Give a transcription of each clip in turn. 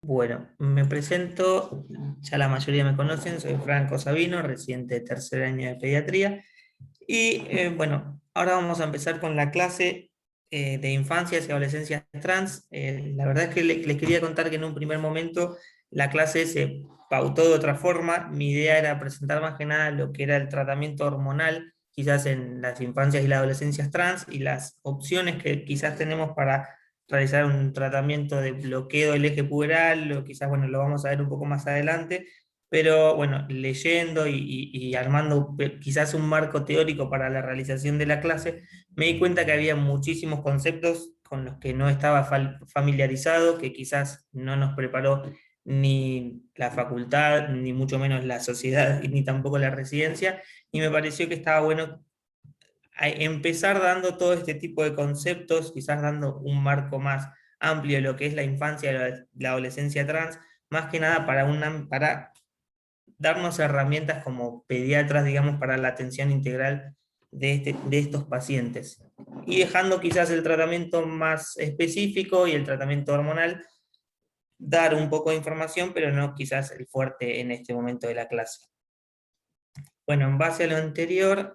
Bueno, me presento, ya la mayoría me conocen, soy Franco Sabino, residente de tercer año de pediatría. Y bueno, ahora vamos a empezar con la clase de infancias y adolescencias trans. La verdad es que les quería contar que en un primer momento la clase se pautó de otra forma. Mi idea era presentar más que nada lo que era el tratamiento hormonal, quizás en las infancias y las adolescencias trans, y las opciones que quizás tenemos para realizar un tratamiento de bloqueo del eje puberal, o quizás, bueno, lo vamos a ver un poco más adelante, pero bueno, leyendo y armando quizás un marco teórico para la realización de la clase, me di cuenta que había muchísimos conceptos con los que no estaba familiarizado, que quizás no nos preparó ni la facultad, ni mucho menos la sociedad, ni tampoco la residencia, y me pareció que estaba bueno empezar dando todo este tipo de conceptos, quizás dando un marco más amplio de lo que es la infancia y la adolescencia trans, más que nada para darnos herramientas como pediatras, digamos, para la atención integral de estos pacientes. Y dejando quizás el tratamiento más específico y el tratamiento hormonal, dar un poco de información, pero no quizás el fuerte en este momento de la clase. Bueno, en base a lo anterior,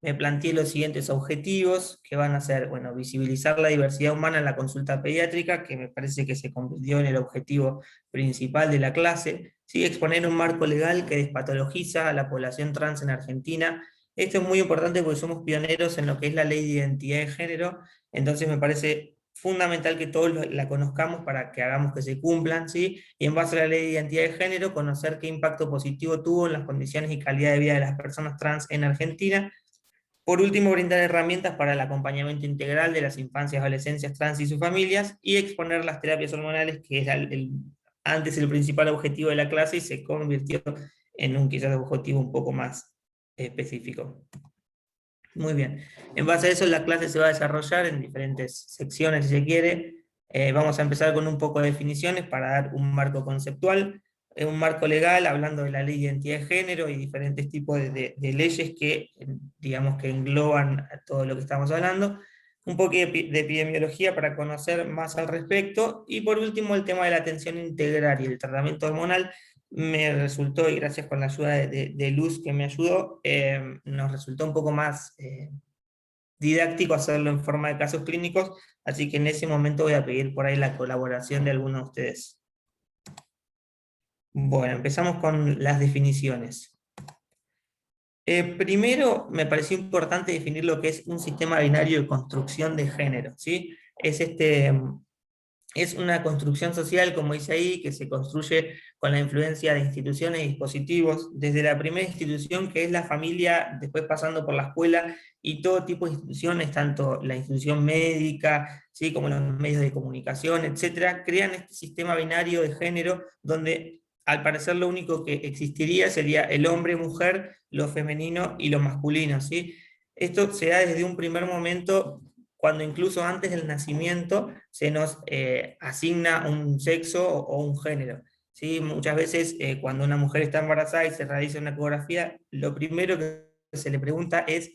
me planteé los siguientes objetivos, que van a ser, bueno, visibilizar la diversidad humana en la consulta pediátrica, que me parece que se convirtió en el objetivo principal de la clase, ¿sí? Exponer un marco legal que despatologiza a la población trans en Argentina. Esto es muy importante porque somos pioneros en lo que es la ley de identidad de género, entonces me parece fundamental que todos la conozcamos para que hagamos que se cumplan, ¿sí? Y en base a la ley de identidad de género, conocer qué impacto positivo tuvo en las condiciones y calidad de vida de las personas trans en Argentina. Por último, brindar herramientas para el acompañamiento integral de las infancias y adolescencias trans y sus familias, y exponer las terapias hormonales, que era antes el principal objetivo de la clase y se convirtió en un quizás objetivo un poco más específico. Muy bien. En base a eso, la clase se va a desarrollar en diferentes secciones, si se quiere. Vamos a empezar con un poco de definiciones para dar un marco conceptual, un marco legal, hablando de la ley de identidad de género y diferentes tipos de leyes que, digamos, que engloban a todo lo que estamos hablando. Un poco de epidemiología para conocer más al respecto. Y por último, el tema de la atención integral y el tratamiento hormonal me resultó, y gracias con la ayuda de Luz que me ayudó, nos resultó un poco más didáctico hacerlo en forma de casos clínicos, así que en ese momento voy a pedir por ahí la colaboración de algunos de ustedes. Bueno, empezamos con las definiciones. Primero, me pareció importante definir lo que es un sistema binario de construcción de género, ¿sí? Es una construcción social, como dice ahí, que se construye con la influencia de instituciones y dispositivos, desde la primera institución que es la familia, después pasando por la escuela y todo tipo de instituciones, tanto la institución médica, ¿sí? Como los medios de comunicación, etcétera, crean este sistema binario de género donde al parecer lo único que existiría sería el hombre-mujer, lo femenino y lo masculino, ¿sí? Esto se da desde un primer momento, cuando incluso antes del nacimiento se nos asigna un sexo o un género. ¿Sí? Muchas veces cuando una mujer está embarazada y se realiza una ecografía, lo primero que se le pregunta ¿es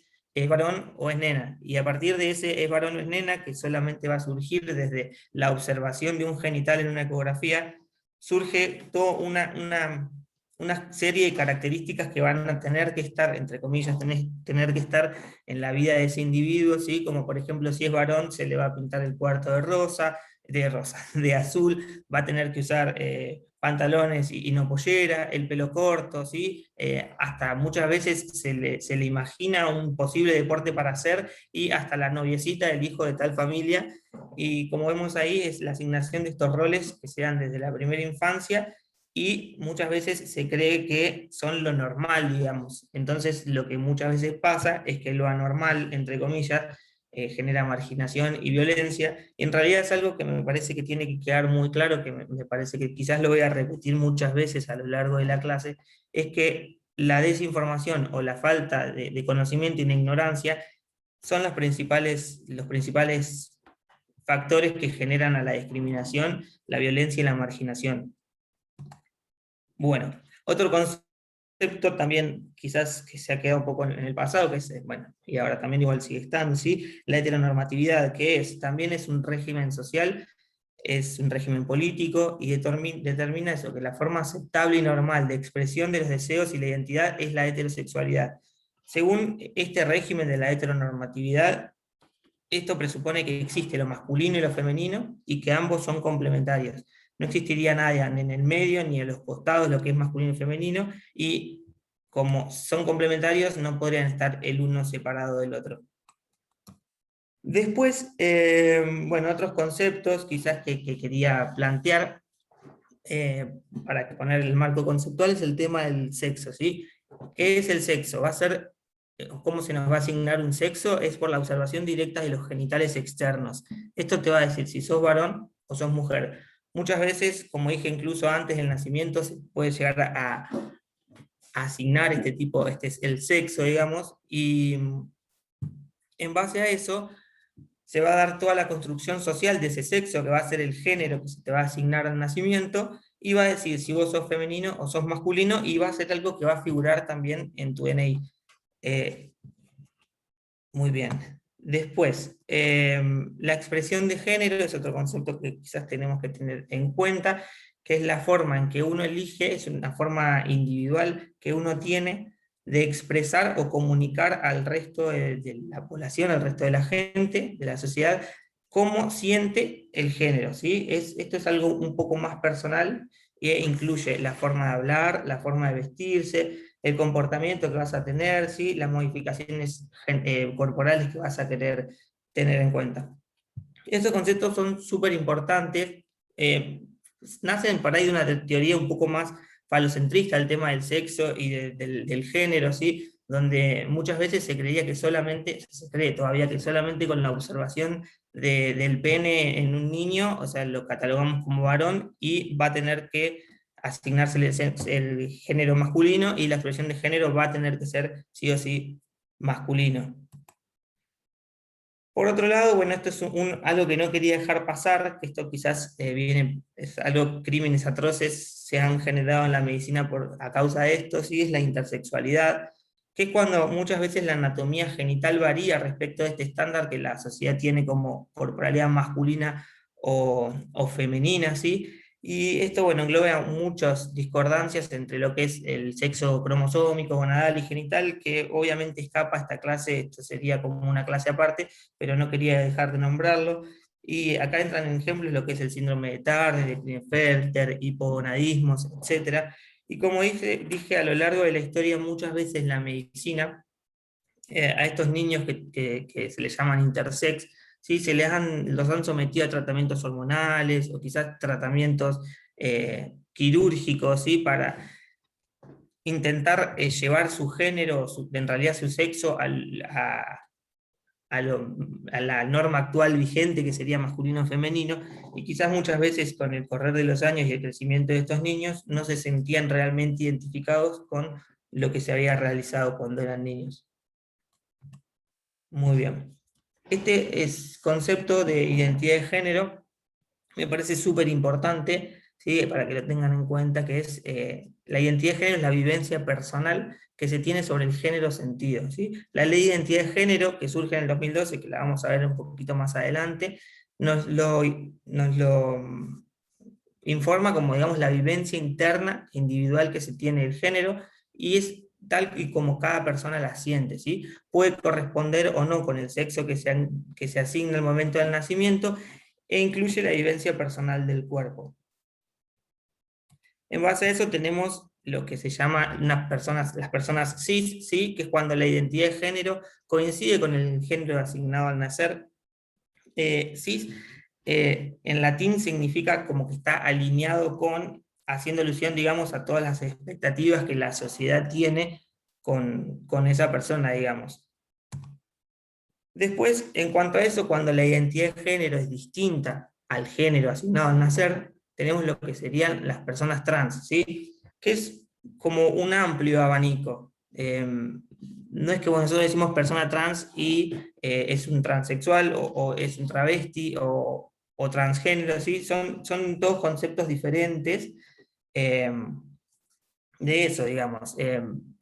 varón o es nena? Y a partir de ese es varón o es nena, que solamente va a surgir desde la observación de un genital en una ecografía, surge toda una serie de características que van a tener que estar, entre comillas, tener que estar en la vida de ese individuo, ¿sí? Como por ejemplo, si es varón, se le va a pintar el cuarto de rosa, de azul, va a tener que usar pantalones y no pollera, el pelo corto, ¿sí? Hasta muchas veces se le imagina un posible deporte para hacer, y hasta la noviecita del hijo de tal familia, y como vemos ahí es la asignación de estos roles que se dan desde la primera infancia, y muchas veces se cree que son lo normal, digamos. Entonces lo que muchas veces pasa es que lo anormal, entre comillas, genera marginación y violencia, y en realidad es algo que me parece que tiene que quedar muy claro, que me parece que quizás lo voy a repetir muchas veces a lo largo de la clase, es que la desinformación o la falta de conocimiento y la ignorancia son los principales factores que generan a la discriminación, la violencia y la marginación. Bueno, otro concepto también quizás que se ha quedado un poco en el pasado, que es, bueno, y ahora también igual sigue estando, ¿sí? La heteronormatividad, también es un régimen social es un régimen político y determina eso, que la forma aceptable y normal de expresión de los deseos y la identidad es la heterosexualidad. Según este régimen de la heteronormatividad, esto presupone que existe lo masculino y lo femenino y que ambos son complementarios. No existiría nada ni en el medio ni en los costados lo que es masculino y femenino, y como son complementarios no podrían estar el uno separado del otro. Después, bueno, otros conceptos quizás que quería plantear para poner el marco conceptual es el tema del sexo, ¿sí? ¿Qué es el sexo? Va a ser, ¿cómo se nos va a asignar un sexo? Es por la observación directa de los genitales externos. Esto te va a decir si sos varón o sos mujer. Muchas veces, como dije incluso antes del nacimiento, se puede llegar a asignar este tipo, este es el sexo, digamos, y en base a eso se va a dar toda la construcción social de ese sexo, que va a ser el género que se te va a asignar al nacimiento, y va a decir si vos sos femenino o sos masculino, y va a ser algo que va a figurar también en tu DNI. Muy bien. Después, la expresión de género es otro concepto que quizás tenemos que tener en cuenta, que es la forma en que uno elige, es una forma individual que uno tiene de expresar o comunicar al resto de la población, al resto de la gente, de la sociedad, cómo siente el género, ¿sí? Esto es algo un poco más personal e incluye la forma de hablar, la forma de vestirse, el comportamiento que vas a tener, ¿sí? Las modificaciones corporales que vas a querer tener en cuenta. Estos conceptos son súper importantes, nacen por ahí de una teoría un poco más falocentrista del tema del sexo y del género, ¿sí? Donde muchas veces se creía que solamente, se cree todavía que solamente con la observación del pene en un niño, o sea, lo catalogamos como varón y va a tener que asignarse el género masculino y la expresión de género va a tener que ser sí o sí masculino. Por otro lado, bueno, esto es algo que no quería dejar pasar, que esto quizás es algo, crímenes atroces se han generado en la medicina a causa de esto, sí, es la intersexualidad, que es cuando muchas veces la anatomía genital varía respecto a este estándar que la sociedad tiene como corporalidad masculina o femenina, ¿sí? Y esto, bueno, engloba muchas discordancias entre lo que es el sexo cromosómico, gonadal y genital, que obviamente escapa a esta clase, esto sería como una clase aparte, pero no quería dejar de nombrarlo. Y acá entran en ejemplos lo que es el síndrome de Turner, de Klinefelter, hipogonadismos, etc. Y como dije, a lo largo de la historia, muchas veces la medicina, a estos niños que se les llaman intersex, ¿sí? Los han sometido a tratamientos hormonales o quizás tratamientos quirúrgicos, ¿sí? Para intentar llevar su género, en realidad su sexo, a la norma actual vigente, que sería masculino o femenino, y quizás muchas veces con el correr de los años y el crecimiento de estos niños no se sentían realmente identificados con lo que se había realizado cuando eran niños. Muy bien. Este concepto de identidad de género me parece súper importante, ¿sí? Para que lo tengan en cuenta, que es la identidad de género es la vivencia personal que se tiene sobre el género sentido, ¿sí? La ley de identidad de género, que surge en el 2012, que la vamos a ver un poquito más adelante, nos lo informa como, digamos, la vivencia interna, individual que se tiene del género, y es tal y como cada persona la siente, ¿sí? Puede corresponder o no con el sexo que se asigna al momento del nacimiento, e incluye la vivencia personal del cuerpo. En base a eso tenemos lo que se llama las personas cis, ¿sí? Que es cuando la identidad de género coincide con el género asignado al nacer. Cis en latín significa como que está alineado con, haciendo alusión, digamos, a todas las expectativas que la sociedad tiene con esa persona, digamos. Después, en cuanto a eso, cuando la identidad de género es distinta al género asignado al nacer, tenemos lo que serían las personas trans, ¿sí? Que es como un amplio abanico. No es que nosotros decimos persona trans y es un transexual o es un travesti o transgénero, ¿sí? Son dos conceptos diferentes eh, de eso, digamos.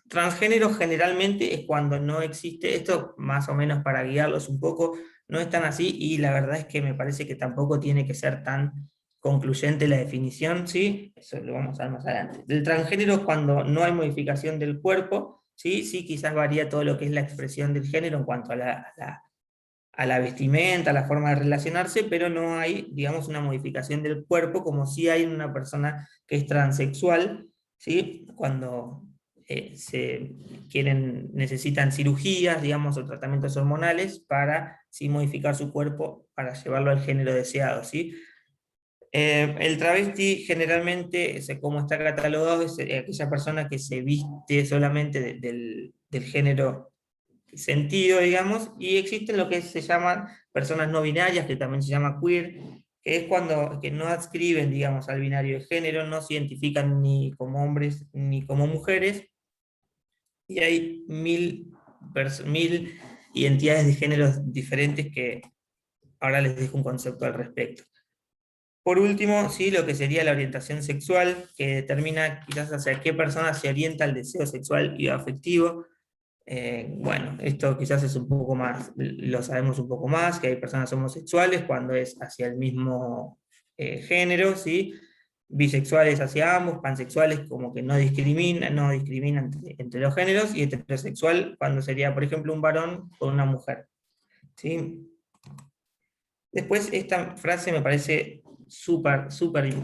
Transgénero generalmente es cuando no existe, esto más o menos para guiarlos un poco, no es tan así, y la verdad es que me parece que tampoco tiene que ser tan concluyente la definición, ¿sí? Eso lo vamos a ver más adelante. Del transgénero es cuando no hay modificación del cuerpo, ¿sí? Sí, quizás varía todo lo que es la expresión del género en cuanto a la vestimenta, a la forma de relacionarse, pero no hay, digamos, una modificación del cuerpo como si hay en una persona que es transexual, ¿sí? Cuando necesitan cirugías, digamos, o tratamientos hormonales para sí, modificar su cuerpo para llevarlo al género deseado, ¿sí? El travesti generalmente, como está catalogado, es aquella persona que se viste solamente del género sentido, digamos, y existen lo que se llaman personas no binarias, que también se llama queer, que es cuando que no adscriben, digamos, al binario de género, no se identifican ni como hombres ni como mujeres, y hay mil identidades de géneros diferentes que ahora les dejo un concepto al respecto. Por último, sí, lo que sería la orientación sexual, que determina quizás hacia qué persona se orienta el deseo sexual y afectivo. Bueno, esto quizás es un poco más, lo sabemos un poco más, que hay personas homosexuales cuando es hacia el mismo género, ¿sí? Bisexuales hacia ambos, pansexuales como que no discriminan entre los géneros, y heterosexual cuando sería, por ejemplo, un varón con una mujer, ¿sí? Después, esta frase me parece súper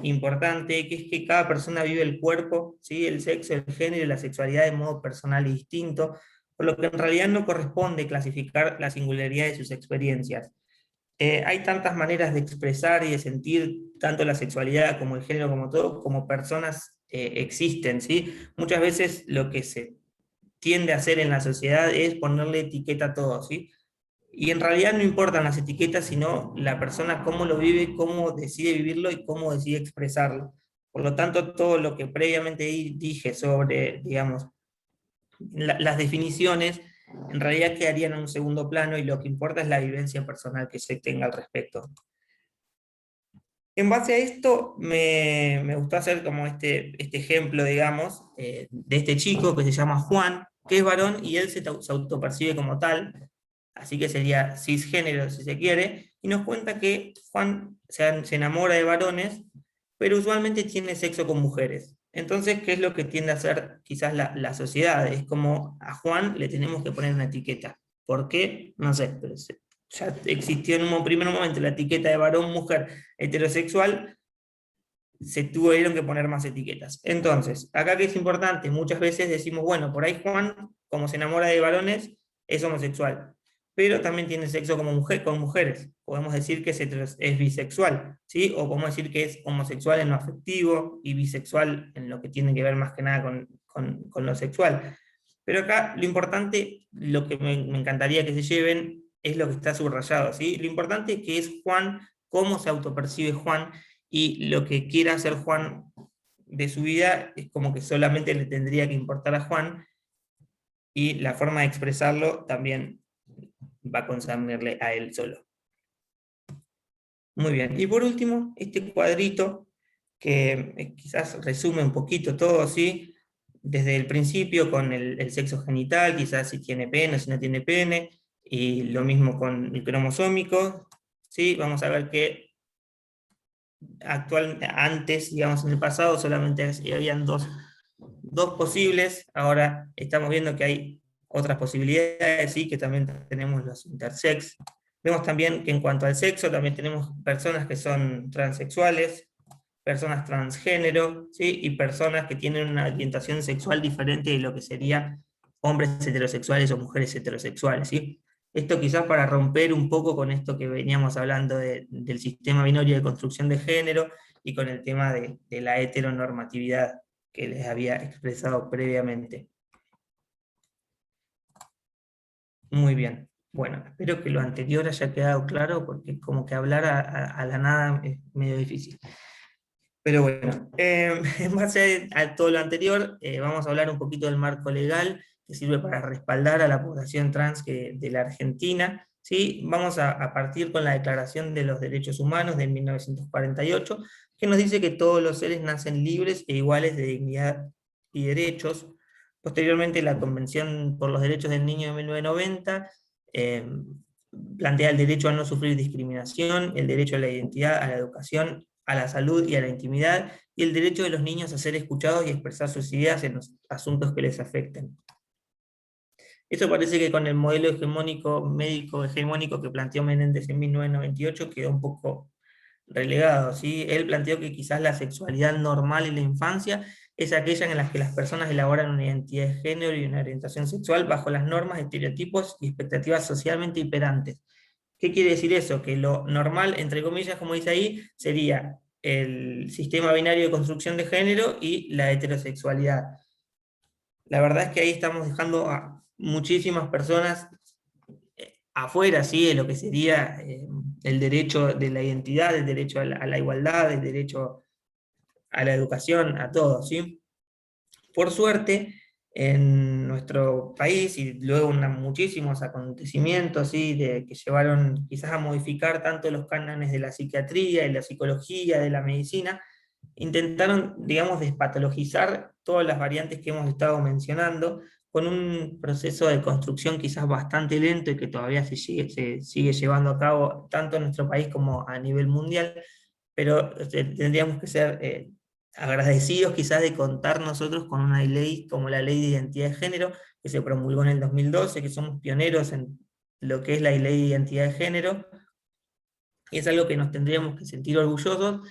importante, que es que cada persona vive el cuerpo, ¿sí? El sexo, el género y la sexualidad de modo personal y distinto, por lo que en realidad no corresponde clasificar la singularidad de sus experiencias. Hay tantas maneras de expresar y de sentir tanto la sexualidad como el género, como todo, como personas existen, ¿sí? Muchas veces lo que se tiende a hacer en la sociedad es ponerle etiqueta a todo, ¿sí? Y en realidad no importan las etiquetas, sino la persona cómo lo vive, cómo decide vivirlo y cómo decide expresarlo. Por lo tanto, todo lo que previamente dije sobre, digamos, las definiciones, en realidad quedarían en un segundo plano, y lo que importa es la vivencia personal que se tenga al respecto. En base a esto, me gustó hacer como este ejemplo, digamos, de este chico que se llama Juan, que es varón y él se autopercibe como tal, así que sería cisgénero si se quiere, y nos cuenta que Juan se enamora de varones, pero usualmente tiene sexo con mujeres. Entonces, ¿qué es lo que tiende a hacer quizás la sociedad? Es como a Juan le tenemos que poner una etiqueta. ¿Por qué? No sé, pero ya existió en un primer momento la etiqueta de varón, mujer, heterosexual, se tuvieron que poner más etiquetas. Entonces, acá que es importante, muchas veces decimos, bueno, por ahí Juan, como se enamora de varones, es homosexual, pero también tiene sexo como mujer, con mujeres. Podemos decir que es bisexual, ¿sí? O podemos decir que es homosexual en lo afectivo y bisexual en lo que tiene que ver más que nada con lo sexual. Pero acá lo importante, lo que me encantaría que se lleven, es lo que está subrayado, ¿sí? Lo importante es que es Juan, cómo se autopercibe Juan, y lo que quiera hacer Juan de su vida es como que solamente le tendría que importar a Juan, y la forma de expresarlo también va a concernirle a él solo. Muy bien, y por último, este cuadrito que quizás resume un poquito todo, ¿sí? Desde el principio con el sexo genital, quizás si tiene pene o si no tiene pene, y lo mismo con el cromosómico, ¿sí? Vamos a ver que antes, digamos, en el pasado solamente habían dos posibles, ahora estamos viendo que hay otras posibilidades, ¿sí? Que también tenemos los intersex. Vemos también que en cuanto al sexo, también tenemos personas que son transexuales, personas transgénero, ¿sí? Y personas que tienen una orientación sexual diferente de lo que serían hombres heterosexuales o mujeres heterosexuales, ¿sí? Esto quizás para romper un poco con esto que veníamos hablando del sistema binario de construcción de género, y con el tema de la heteronormatividad que les había expresado previamente. Muy bien. Bueno, espero que lo anterior haya quedado claro, porque como que hablar a la nada es medio difícil. Pero bueno, en base a todo lo anterior, vamos a hablar un poquito del marco legal que sirve para respaldar a la población trans de la Argentina, ¿sí? Vamos a partir con la Declaración de los Derechos Humanos de 1948, que nos dice que todos los seres nacen libres e iguales de dignidad y derechos. Posteriormente, la Convención por los Derechos del Niño de 1990 plantea el derecho a no sufrir discriminación, el derecho a la identidad, a la educación a la salud y a la intimidad, y el derecho de los niños a ser escuchados y expresar sus ideas en los asuntos que les afecten. Esto parece que con el modelo hegemónico, médico hegemónico que planteó Menéndez en 1998 quedó un poco relegado, ¿sí? Él planteó que quizás la sexualidad normal en la infancia es aquella en la que las personas elaboran una identidad de género y una orientación sexual bajo las normas, estereotipos y expectativas socialmente imperantes. ¿Qué quiere decir eso? Que lo normal, entre comillas, como dice ahí, sería el sistema binario de construcción de género y la heterosexualidad. La verdad es que ahí estamos dejando a muchísimas personas afuera, ¿sí? De lo que sería el derecho de la identidad, el derecho a la igualdad, el derecho a la educación, a todo, ¿sí? Por suerte, en nuestro país, y luego muchísimos acontecimientos, ¿sí? Que llevaron quizás a modificar tanto los cánones de la psiquiatría, de la psicología, de la medicina, intentaron, digamos, despatologizar todas las variantes que hemos estado mencionando, con un proceso de construcción quizás bastante lento y que todavía se sigue llevando a cabo tanto en nuestro país como a nivel mundial, pero tendríamos que ser agradecidos quizás de contar nosotros con una ley como la Ley de Identidad de Género, que se promulgó en el 2012, que somos pioneros en lo que es la Ley de Identidad de Género, y es algo que nos tendríamos que sentir orgullosos,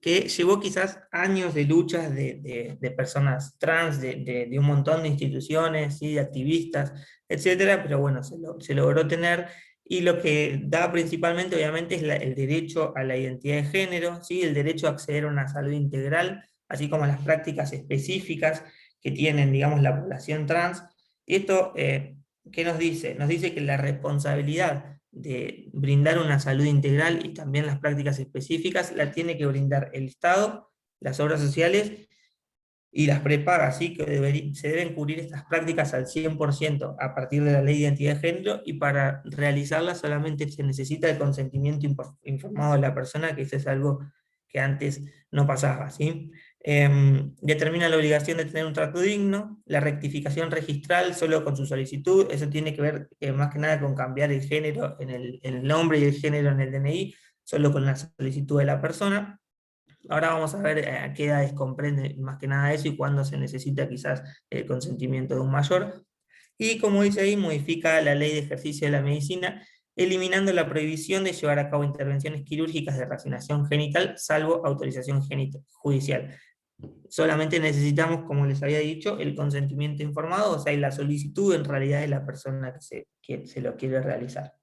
que llevó quizás años de luchas de personas trans, de un montón de instituciones, ¿sí? De activistas, etcétera, pero bueno, se logró tener, y lo que da principalmente, obviamente, es el derecho a la identidad de género, ¿sí? El derecho a acceder a una salud integral, así como las prácticas específicas que tienen, digamos, la población trans. Y esto, ¿qué nos dice? Nos dice que la responsabilidad de brindar una salud integral y también las prácticas específicas la tiene que brindar el Estado, las obras sociales y las prepagas, ¿sí? Que se deben cubrir estas prácticas al 100% a partir de la Ley de Identidad de Género, y para realizarlas solamente se necesita el consentimiento informado de la persona, que eso es algo que antes no pasaba, ¿sí? Determina la obligación de tener un trato digno, la rectificación registral solo con su solicitud, eso tiene que ver más que nada con cambiar el género en el nombre y el género en el DNI, solo con la solicitud de la persona. Ahora vamos a ver a qué edades comprende más que nada eso y cuándo se necesita quizás el consentimiento de un mayor. Y como dice ahí, modifica la ley de ejercicio de la medicina, eliminando la prohibición de llevar a cabo intervenciones quirúrgicas de reasignación genital, salvo autorización judicial. Solamente necesitamos, como les había dicho, el consentimiento informado, o sea, y la solicitud en realidad de la persona que se lo quiere realizar.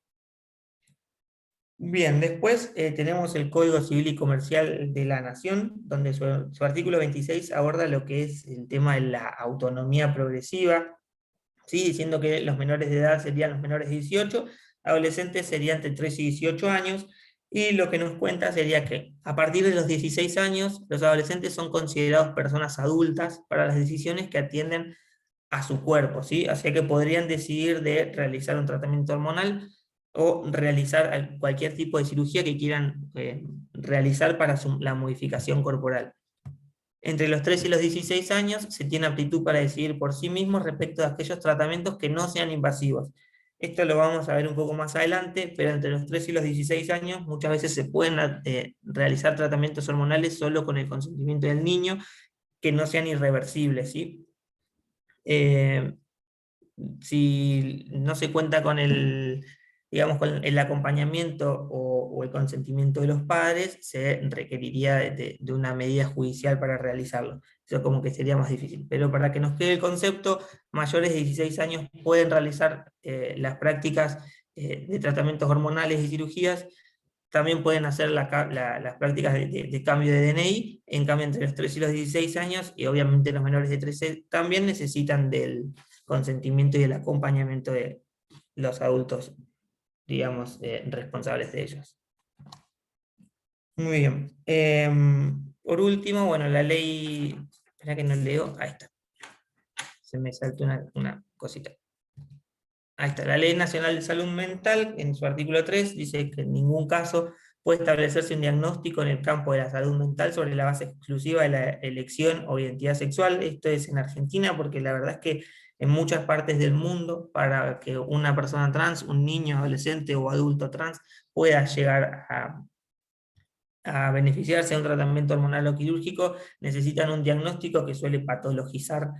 Bien, después tenemos el Código Civil y Comercial de la Nación, donde su artículo 26 aborda lo que es el tema de la autonomía progresiva, ¿sí? Diciendo que los menores de edad serían los menores de 18, adolescentes serían entre 3 y 18 años, y lo que nos cuenta sería que a partir de los 16 años, los adolescentes son considerados personas adultas para las decisiones que atienden a su cuerpo, ¿sí? Así que podrían decidir de realizar un tratamiento hormonal o realizar cualquier tipo de cirugía que quieran realizar para la modificación corporal. Entre los 3 y los 16 años se tiene aptitud para decidir por sí mismos respecto a aquellos tratamientos que no sean invasivos. Esto lo vamos a ver un poco más adelante, pero entre los 3 y los 16 años muchas veces se pueden realizar tratamientos hormonales solo con el consentimiento del niño, que no sean irreversibles, ¿sí? Eh, si no se cuenta con digamos, con el acompañamiento o el consentimiento de los padres, se requeriría de una medida judicial para realizarlo. Eso como que sería más difícil. Pero para que nos quede el concepto, mayores de 16 años pueden realizar las prácticas de tratamientos hormonales y cirugías. También pueden hacer las prácticas de cambio de DNI, en cambio entre los 3 y los 16 años, y obviamente los menores de 13 también necesitan del consentimiento y el acompañamiento de los adultos, digamos, responsables de ellos. Muy bien. Por último, bueno, la ley, espera que no leo, ahí está, se me saltó una cosita. Ahí está, la Ley Nacional de Salud Mental, en su artículo 3, dice que en ningún caso puede establecerse un diagnóstico en el campo de la salud mental sobre la base exclusiva de la elección o identidad sexual. Esto es en Argentina, porque la verdad es que en muchas partes del mundo, para que una persona trans, un niño, adolescente o adulto trans, pueda llegar a beneficiarse de un tratamiento hormonal o quirúrgico, necesitan un diagnóstico que suele patologizar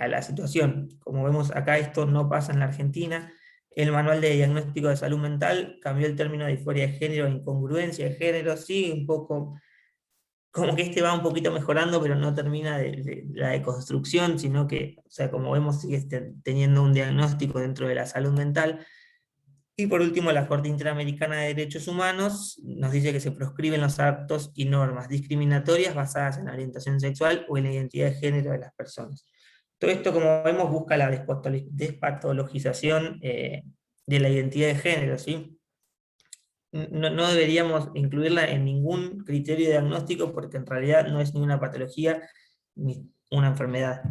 a la situación. Como vemos acá, esto no pasa en la Argentina. El manual de diagnóstico de salud mental cambió el término de disforia de género a incongruencia de género, sí, un poco, como que este va un poquito mejorando, pero no termina de la deconstrucción, sino que, o sea, como vemos, sigue teniendo un diagnóstico dentro de la salud mental. Y por último, la Corte Interamericana de Derechos Humanos nos dice que se proscriben los actos y normas discriminatorias basadas en la orientación sexual o en la identidad de género de las personas. Todo esto, como vemos, busca la despatologización de la identidad de género, ¿sí? No deberíamos incluirla en ningún criterio diagnóstico porque en realidad no es ni una patología ni una enfermedad.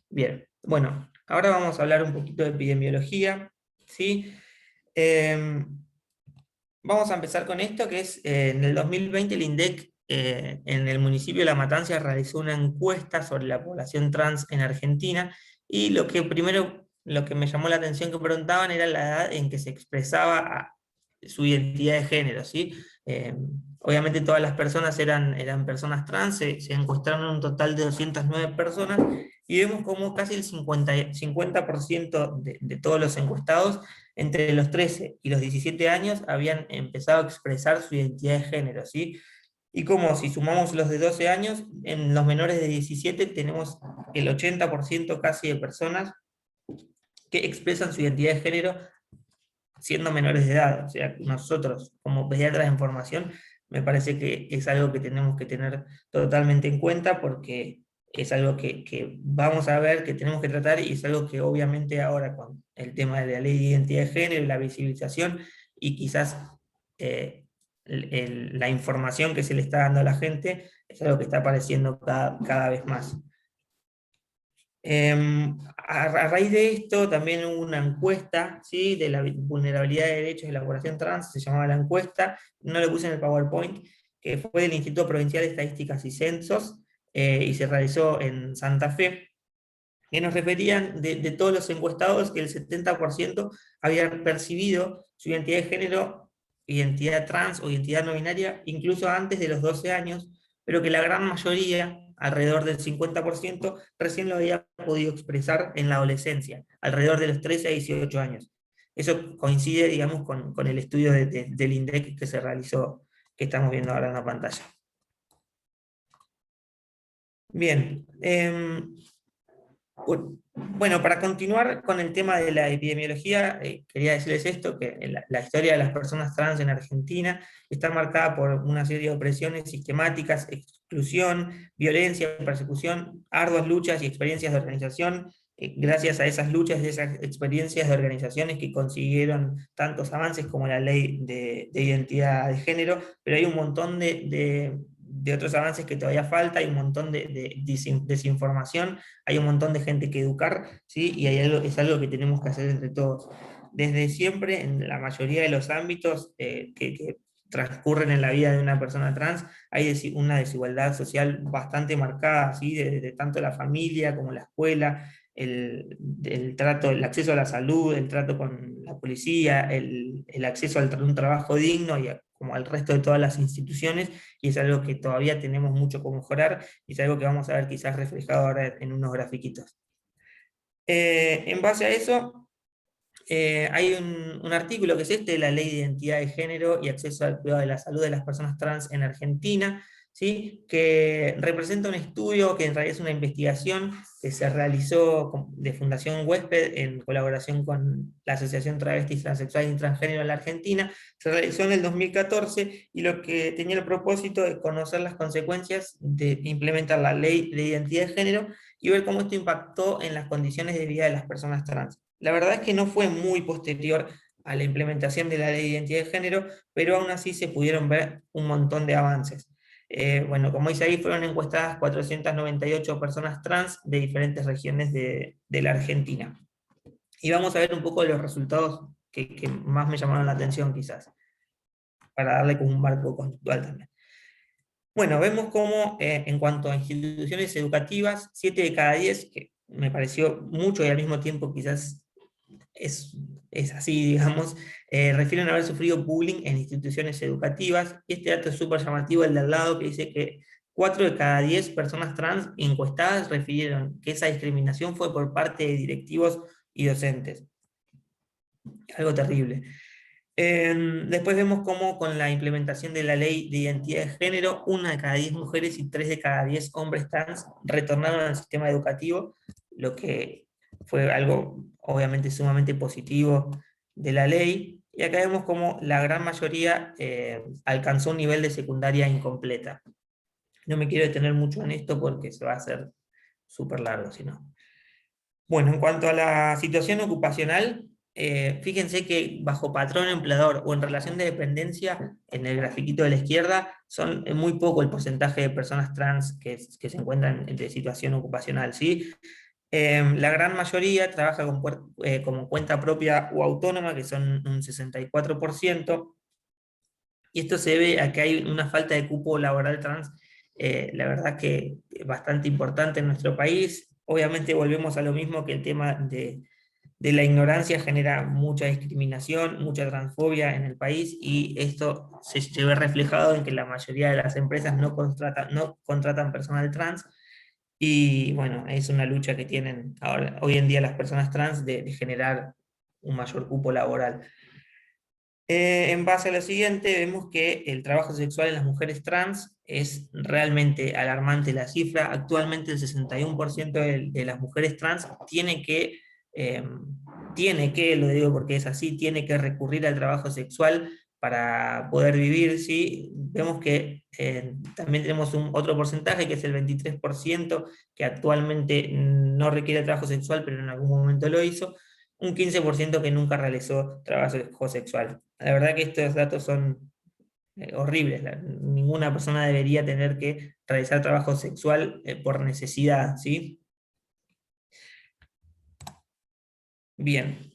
Bien, bueno, ahora vamos a hablar un poquito de epidemiología, ¿sí? Eh, Vamos a empezar con esto, que es en el 2020 el INDEC en el municipio de La Matanza realizó una encuesta sobre la población trans en Argentina, y lo que me llamó la atención que preguntaban era la edad en que se expresaba su identidad de género, ¿sí? Eh, Obviamente todas las personas eran personas trans, se encuestaron un total de 209 personas, y vemos como casi el 50% de todos los encuestados entre los 13 y los 17 años habían empezado a expresar su identidad de género, ¿sí? Y como si sumamos los de 12 años, en los menores de 17 tenemos el 80% casi de personas que expresan su identidad de género siendo menores de edad. O sea, nosotros como pediatras en formación, me parece que es algo que tenemos que tener totalmente en cuenta porque es algo que vamos a ver, que tenemos que tratar, y es algo que obviamente ahora con el tema de la ley de identidad de género y la visibilización y quizás la información que se le está dando a la gente, es algo que está apareciendo cada vez más. A raíz de esto también hubo una encuesta, ¿sí?, de la vulnerabilidad de derechos de la población trans, se llamaba la encuesta, no lo puse en el PowerPoint, que fue del Instituto Provincial de Estadísticas y Censos, y se realizó en Santa Fe, que nos referían de todos los encuestados que el 70% había percibido su identidad de género, identidad trans o identidad no binaria, incluso antes de los 12 años, pero que la gran mayoría, alrededor del 50%, recién lo había podido expresar en la adolescencia, alrededor de los 13 a 18 años. Eso coincide, digamos, con el estudio del INDEC que se realizó, que estamos viendo ahora en la pantalla. Bien, bueno, para continuar con el tema de la epidemiología, quería decirles esto, que la historia de las personas trans en Argentina está marcada por una serie de opresiones sistemáticas, exclusión, violencia, persecución, arduas luchas y experiencias de organización. Gracias a esas luchas y esas experiencias de organizaciones que consiguieron tantos avances como la ley de identidad de género, pero hay un montón de otros avances que todavía falta, hay un montón de desinformación, hay un montón de gente que educar, ¿sí? Y es algo que tenemos que hacer entre todos. Desde siempre, en la mayoría de los ámbitos que transcurren en la vida de una persona trans, hay una desigualdad social bastante marcada, ¿sí? Desde tanto la familia como la escuela, el trato, el acceso a la salud, el trato con la policía, el acceso a un trabajo digno y como al resto de todas las instituciones, y es algo que todavía tenemos mucho que mejorar, y es algo que vamos a ver quizás reflejado ahora en unos grafiquitos. En base a eso, hay un artículo que es este, la Ley de Identidad de Género y Acceso al Cuidado de la Salud de las Personas Trans en Argentina, ¿sí?, que representa un estudio que en realidad es una investigación que se realizó de Fundación Huésped en colaboración con la Asociación Travestis, Transexuales y Transgénero en la Argentina. Se realizó en el 2014 y lo que tenía el propósito de conocer las consecuencias de implementar la Ley de Identidad de Género y ver cómo esto impactó en las condiciones de vida de las personas trans. La verdad es que no fue muy posterior a la implementación de la Ley de Identidad de Género, pero aún así se pudieron ver un montón de avances. Bueno, como dice ahí, fueron encuestadas 498 personas trans de diferentes regiones de la Argentina. Y vamos a ver un poco de los resultados que más me llamaron la atención quizás, para darle como un marco conceptual también. Bueno, vemos cómo en cuanto a instituciones educativas, 7 de cada 10, que me pareció mucho y al mismo tiempo quizás es, es así, digamos, refieren a haber sufrido bullying en instituciones educativas. Y este dato es súper llamativo, el de al lado, que dice que 4 de cada 10 personas trans encuestadas refirieron que esa discriminación fue por parte de directivos y docentes. Algo terrible. Después vemos cómo con la implementación de la ley de identidad de género, 1 de cada 10 mujeres y 3 de cada 10 hombres trans retornaron al sistema educativo, lo que fue algo obviamente sumamente positivo de la ley. Y acá vemos cómo la gran mayoría alcanzó un nivel de secundaria incompleta. No me quiero detener mucho en esto porque se va a hacer súper largo, si no. Bueno, en cuanto a la situación ocupacional, fíjense que bajo patrón empleador o en relación de dependencia, en el grafiquito de la izquierda, son muy poco el porcentaje de personas trans que se encuentran en situación ocupacional, ¿sí? La gran mayoría trabaja como cuenta propia o autónoma, que son un 64%, y esto se debe a que hay una falta de cupo laboral trans, la verdad que bastante importante en nuestro país. Obviamente volvemos a lo mismo, que el tema de la ignorancia genera mucha discriminación, mucha transfobia en el país, y esto se ve reflejado en que la mayoría de las empresas no contratan personal trans, y bueno, es una lucha que tienen ahora, hoy en día las personas trans de generar un mayor cupo laboral. En base a lo siguiente, vemos que el trabajo sexual en las mujeres trans es realmente alarmante la cifra. Actualmente el 61% de las mujeres trans eh, lo digo porque es así, tiene que recurrir al trabajo sexual para poder vivir, ¿sí? Vemos que también tenemos otro porcentaje, que es el 23%, que actualmente no requiere trabajo sexual, pero en algún momento lo hizo, un 15% que nunca realizó trabajo sexual. La verdad que estos datos son horribles. Ninguna persona debería tener que realizar trabajo sexual por necesidad, ¿sí? Bien,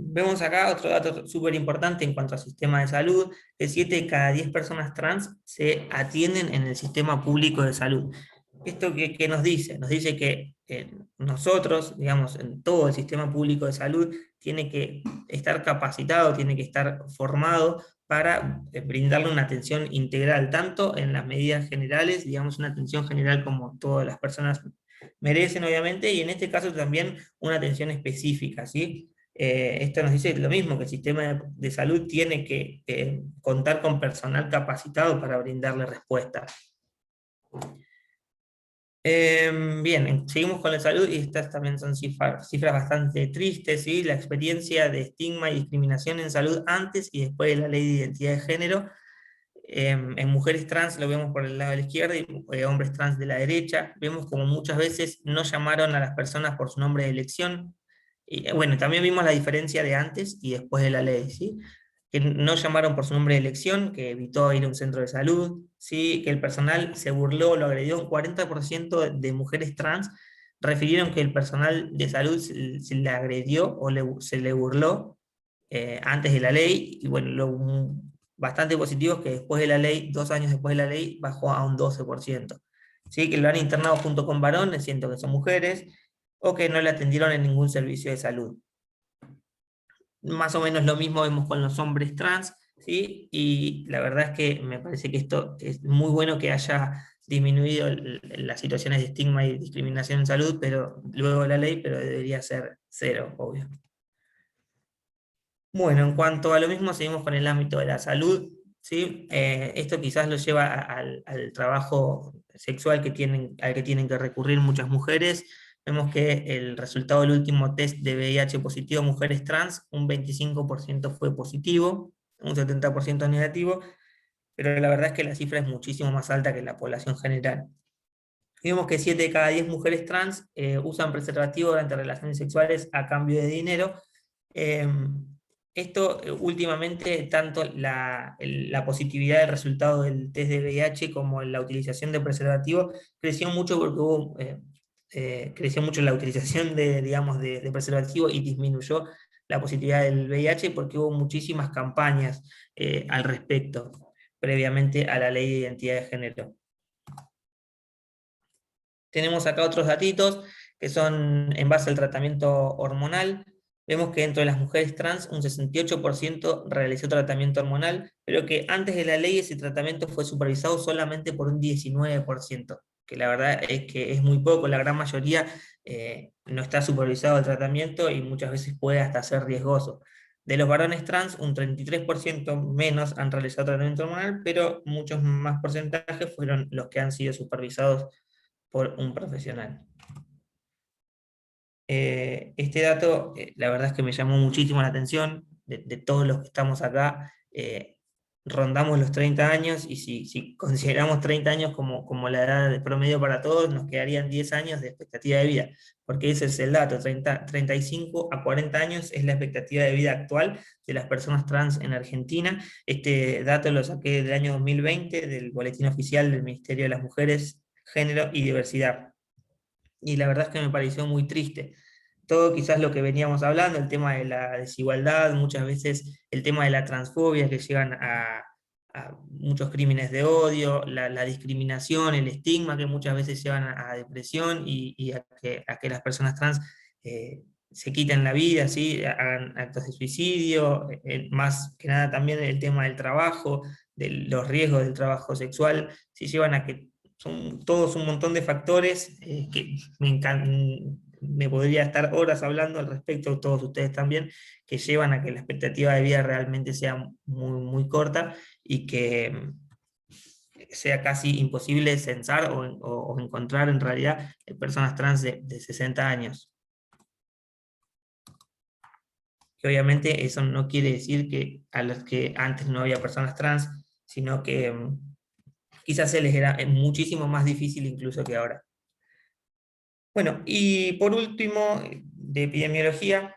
vemos acá otro dato súper importante en cuanto al sistema de salud, que 7 de cada 10 personas trans se atienden en el sistema público de salud. ¿Esto qué nos dice? Nos dice que nosotros, digamos, en todo el sistema público de salud, tiene que estar capacitado, tiene que estar formado para brindarle una atención integral, tanto en las medidas generales, digamos, una atención general como todas las personas merecen, obviamente, y en este caso también una atención específica, ¿sí? Esto nos dice lo mismo, que el sistema de salud tiene que contar con personal capacitado para brindarle respuesta. Bien, seguimos con la salud, y estas también son cifras bastante tristes, ¿sí? La experiencia de estigma y discriminación en salud antes y después de la ley de identidad de género. En mujeres trans lo vemos por el lado de la izquierda, y hombres trans de la derecha. Vemos como muchas veces no llamaron a las personas por su nombre de elección. Y bueno, también vimos la diferencia de antes y después de la ley, ¿sí? Que no llamaron por su nombre de elección, que evitó ir a un centro de salud, ¿sí? Que el personal se burló, lo agredió. Un 40% de mujeres trans refirieron que el personal de salud se le agredió o se le burló antes de la ley. Y bueno, bastante positivo es que después de la ley, 2 años después de la ley, bajó a un 12%. ¿Sí? Que lo han internado junto con varones, siento que son mujeres, o que no le atendieron en ningún servicio de salud. Más o menos lo mismo vemos con los hombres trans, ¿sí? Y la verdad es que me parece que esto es muy bueno, que haya disminuido las situaciones de estigma y discriminación en salud, pero luego de la ley, pero debería ser cero, obvio. Bueno, en cuanto a lo mismo, seguimos con el ámbito de la salud, ¿sí? Esto quizás lo lleva al trabajo sexual al que tienen que recurrir muchas mujeres. Vemos que el resultado del último test de VIH positivo a mujeres trans, un 25% fue positivo, un 70% negativo, pero la verdad es que la cifra es muchísimo más alta que la población general. Vemos que 7 de cada 10 mujeres trans usan preservativo durante relaciones sexuales a cambio de dinero. Eh, Esto últimamente, tanto la positividad del resultado del test de VIH como la utilización de preservativo creció mucho, porque creció mucho la utilización digamos, de preservativo, y disminuyó la positividad del VIH porque hubo muchísimas campañas al respecto, previamente a la ley de identidad de género. Tenemos acá otros datitos que son en base al tratamiento hormonal. vemos que dentro de las mujeres trans un 68% realizó tratamiento hormonal, pero que antes de la ley ese tratamiento fue supervisado solamente por un 19%, que la verdad es que es muy poco. La gran mayoría no está supervisado el tratamiento y muchas veces puede hasta ser riesgoso. De los varones trans, un 33% menos han realizado tratamiento hormonal, pero muchos más porcentajes fueron los que han sido supervisados por un profesional. Este dato, la verdad es que me llamó muchísimo la atención, de todos los que estamos acá, rondamos los 30 años, y si consideramos 30 años como la edad de promedio para todos, nos quedarían 10 años de expectativa de vida, porque ese es el dato: 35 a 40 años es la expectativa de vida actual de las personas trans en Argentina. Este dato lo saqué del año 2020, del Boletín Oficial del Ministerio de las Mujeres, Género y Diversidad, y la verdad es que me pareció muy triste. Todo quizás lo que veníamos hablando, el tema de la desigualdad, muchas veces el tema de la transfobia que llegan a muchos crímenes de odio, la discriminación, el estigma que muchas veces llevan a depresión y a que las personas trans se quiten la vida, ¿sí? Hagan actos de suicidio, más que nada también el tema del trabajo, de los riesgos del trabajo sexual, sí llevan a que son todos un montón de factores que me podría estar horas hablando al respecto, todos ustedes también, que llevan a que la expectativa de vida realmente sea muy corta y que sea casi imposible censar o encontrar en realidad personas trans de 60 años. Que obviamente eso no quiere decir que a los que antes no había personas trans, sino que quizás se les era muchísimo más difícil incluso que ahora. Bueno, y por último, de epidemiología,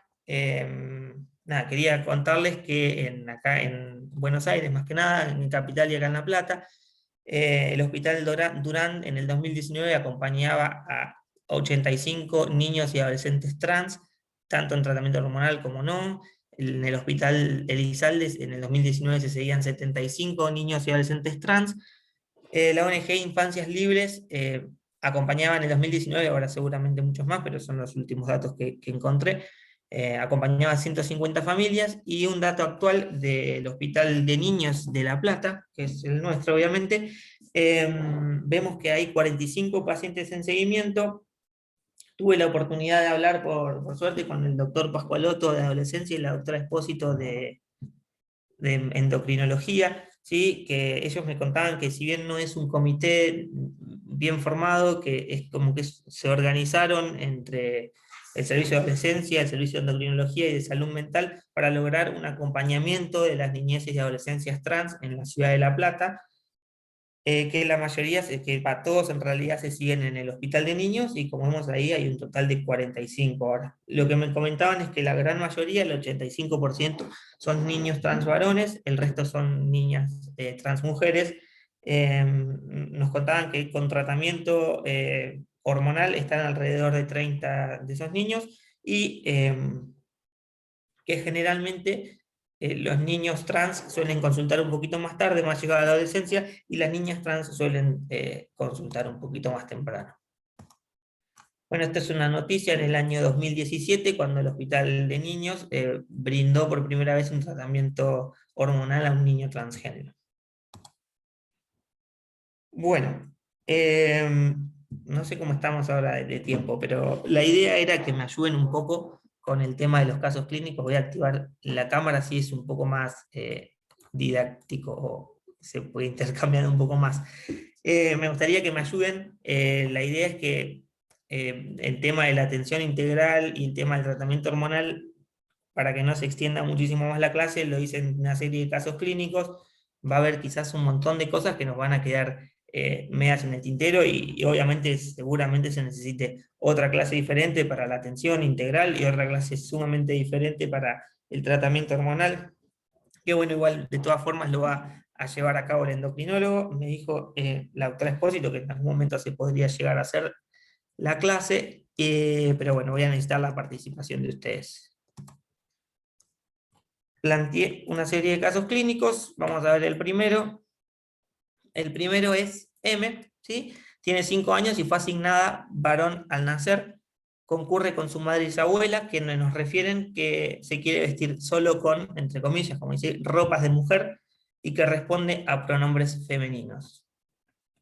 nada, quería contarles que acá en Buenos Aires, más que nada, en Capital y acá en La Plata, el Hospital Durán en el 2019 acompañaba a 85 niños y adolescentes trans, tanto en tratamiento hormonal como no. En el Hospital Elizalde en el 2019 se seguían 75 niños y adolescentes trans. La ONG Infancias Libres acompañaba en el 2019, ahora seguramente muchos más, pero son los últimos datos que encontré. Acompañaba a 150 familias, y un dato actual del Hospital de Niños de La Plata, que es el nuestro obviamente, vemos que hay 45 pacientes en seguimiento. Tuve la oportunidad de hablar por suerte con el doctor Pascualotto de adolescencia y la doctora Espósito de endocrinología, ¿sí? Que ellos me contaban que si bien no es un comité bien formado, que es como que se organizaron entre el servicio de adolescencia, el servicio de endocrinología y de salud mental para lograr un acompañamiento de las niñeces y adolescencias trans en la ciudad de La Plata, que la mayoría, que para todos en realidad se siguen en el hospital de niños, y como vemos ahí hay un total de 45 ahora. Lo que me comentaban es que la gran mayoría, el 85%, son niños trans varones, el resto son niñas trans mujeres. Nos contaban que con tratamiento hormonal están alrededor de 30 de esos niños, y que generalmente los niños trans suelen consultar un poquito más tarde, más llegada a la adolescencia, y las niñas trans suelen consultar un poquito más temprano. Bueno, esta es una noticia en el año 2017, cuando el Hospital de Niños brindó por primera vez un tratamiento hormonal a un niño transgénero. Bueno, no sé cómo estamos ahora de tiempo, pero la idea era que me ayuden un poco con el tema de los casos clínicos. Voy a activar la cámara, así es un poco más didáctico, o se puede intercambiar un poco más. Me gustaría que me ayuden. La idea es que el tema de la atención integral y el tema del tratamiento hormonal, para que no se extienda muchísimo más la clase, lo hice en una serie de casos clínicos. Va a haber quizás un montón de cosas que nos van a quedar medias en el tintero, y obviamente seguramente se necesite otra clase diferente para la atención integral y otra clase sumamente diferente para el tratamiento hormonal, que bueno, igual de todas formas lo va a llevar a cabo el endocrinólogo. Me dijo la doctora Espósito que en algún momento se podría llegar a hacer la clase, pero bueno, voy a necesitar la participación de ustedes. Planteé una serie de casos clínicos, vamos a ver el primero. El primero es M, ¿sí? Tiene 5 años y fue asignada varón al nacer. concurre con su madre y su abuela, que nos refieren que se quiere vestir solo con, entre comillas, como dice, ropas de mujer, y que responde a pronombres femeninos.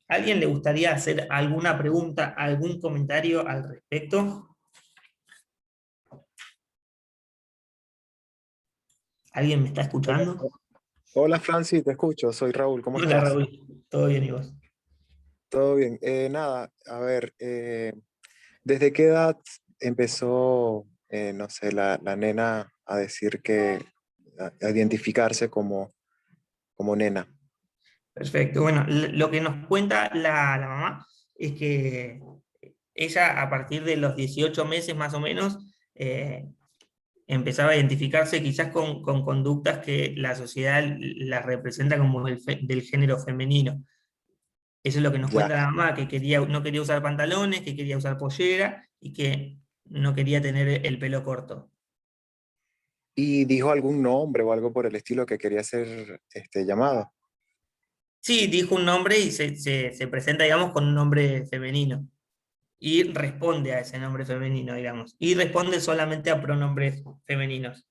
¿A alguien le gustaría hacer alguna pregunta, algún comentario al respecto? ¿Alguien me está Hola, escuchando? hola Francis, te escucho, soy Raúl, ¿cómo Hola estás? Raúl, ¿todo bien y vos? ¿Todo bien? Nada, a ver, ¿desde qué edad empezó, no sé, la nena a decir a identificarse como nena? Perfecto. Bueno, lo que nos cuenta la mamá es que ella a partir de los 18 meses más o menos empezaba a identificarse quizás con conductas que la sociedad las representa como del género femenino. Eso es lo que nos Ya. cuenta la mamá, que quería, no quería usar pantalones, que quería usar pollera y que no quería tener el pelo corto. ¿Y dijo algún nombre o algo por el estilo que quería ser llamado? Sí, dijo un nombre y se presenta, digamos, con un nombre femenino. Y responde a ese nombre femenino, digamos. Y responde solamente a pronombres femeninos.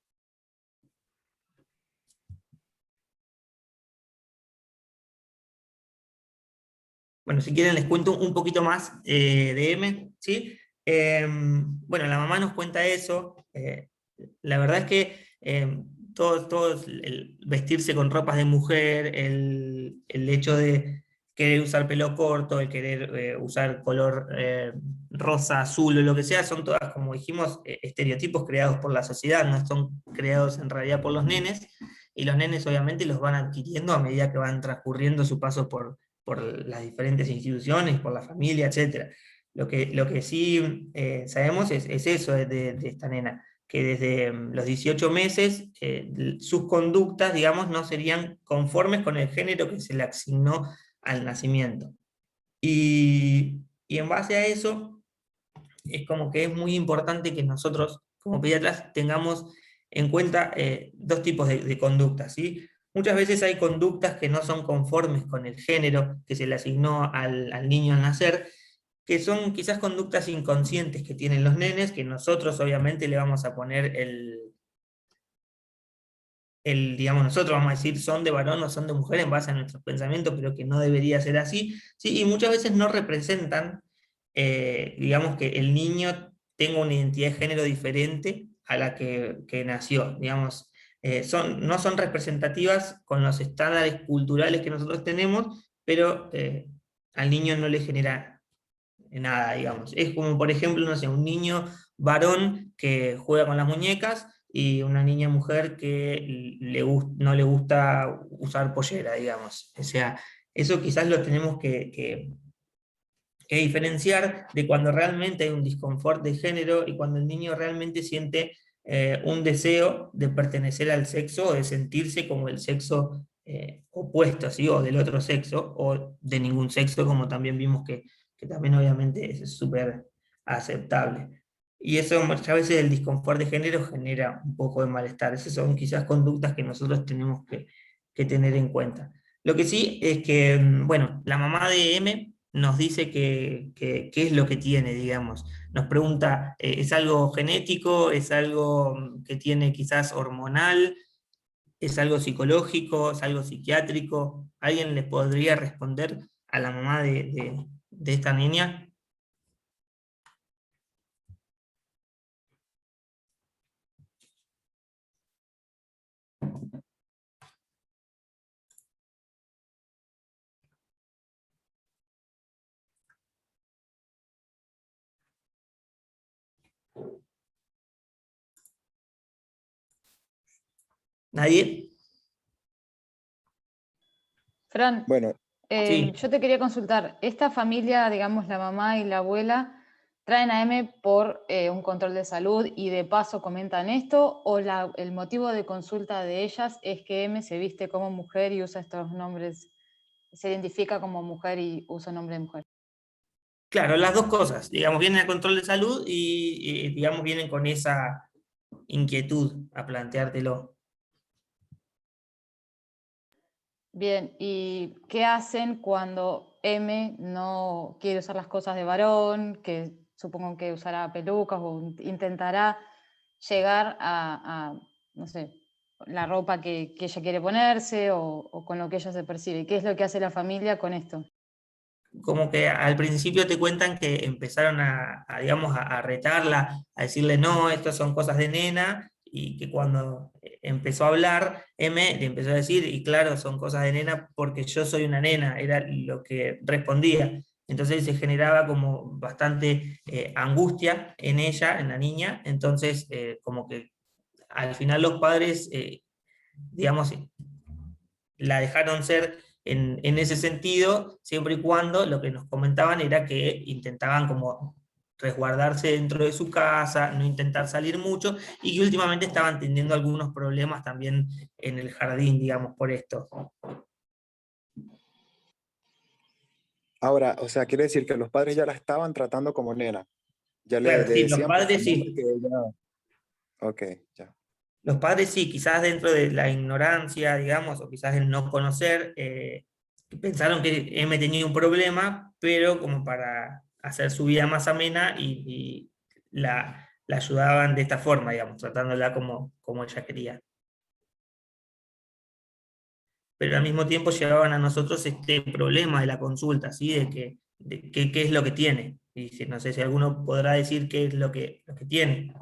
Bueno, si quieren les cuento un poquito más de M, ¿sí? Bueno, la mamá nos cuenta eso. La verdad es que todo el vestirse con ropas de mujer, el hecho de querer usar pelo corto, el querer usar color rosa, azul o lo que sea, son todas, como dijimos, estereotipos creados por la sociedad, no son creados en realidad por los nenes, y los nenes obviamente los van adquiriendo a medida que van transcurriendo su paso por las diferentes instituciones, por la familia, etcétera. Lo que sí sabemos es eso de esta nena, que desde los 18 meses sus conductas, digamos, no serían conformes con el género que se le asignó al nacimiento. Y en base a eso, es como que es muy importante que nosotros, como pediatras, tengamos en cuenta dos tipos de conductas, ¿sí? Muchas veces hay conductas que no son conformes con el género que se le asignó al niño al nacer, que son quizás conductas inconscientes que tienen los nenes, que nosotros obviamente le vamos a poner digamos, nosotros vamos a decir son de varón o son de mujer en base a nuestros pensamientos, pero que no debería ser así, ¿sí? Y muchas veces no representan, digamos, que el niño tenga una identidad de género diferente a la que nació, digamos. No son representativas con los estándares culturales que nosotros tenemos, pero al niño no le genera nada, digamos. Es como, por ejemplo, no sé, un niño varón que juega con las muñecas y una niña mujer que no le gusta usar pollera, digamos. O sea, eso quizás lo tenemos que diferenciar de cuando realmente hay un disconfort de género y cuando el niño realmente siente un deseo de pertenecer al sexo o de sentirse como el sexo opuesto, ¿sí? O del otro sexo, o de ningún sexo, como también vimos que también obviamente es súper aceptable. Y eso muchas veces el disconfort de género genera un poco de malestar. Esas son quizás conductas que nosotros tenemos que tener en cuenta. Lo que sí es que, bueno, la mamá de M nos dice qué es lo que tiene, digamos. Nos pregunta, ¿es algo genético? ¿Es algo que tiene quizás hormonal? ¿Es algo psicológico? ¿Es algo psiquiátrico? ¿Alguien le podría responder a la mamá de esta niña? ¿Nadie? Fran, Bueno, Sí. yo te quería consultar, ¿esta familia, digamos la mamá y la abuela, traen a M por un control de salud y de paso comentan esto? ¿O el motivo de consulta de ellas es que M se viste como mujer y usa estos nombres, se identifica como mujer y usa nombre de mujer? Claro, las dos cosas. Digamos, vienen a control de salud digamos, vienen con esa inquietud a planteártelo. Bien, ¿y qué hacen cuando M no quiere usar las cosas de varón, que supongo que usará pelucas o intentará llegar no sé, la ropa que ella quiere ponerse o con lo que ella se percibe. ¿Qué es lo que hace la familia con esto? Como que al principio te cuentan que empezaron digamos, a retarla, a decirle, no, estas son cosas de nena, y que cuando empezó a hablar, M le empezó a decir, y claro, son cosas de nena porque yo soy una nena, era lo que respondía. Entonces se generaba como bastante angustia en ella, en la niña, entonces como que al final los padres, digamos, la dejaron ser en ese sentido, siempre y cuando lo que nos comentaban era que intentaban como resguardarse dentro de su casa, no intentar salir mucho, y que últimamente estaban teniendo algunos problemas también en el jardín, digamos, por esto. Ahora, o sea, quiere decir que los padres ya la estaban tratando como nena. Ya Claro, le sí, los decían por su padres nombre sí. que ella... Ok, ya. Los padres sí, quizás dentro de la ignorancia, digamos, o quizás el no conocer, pensaron que M tenía un problema, pero como para hacer su vida más amena y la ayudaban de esta forma, digamos, tratándola como ella quería. Pero al mismo tiempo llevaban a nosotros este problema de la consulta, ¿sí? De qué es lo que tiene. Y no sé si alguno podrá decir qué es lo que tiene.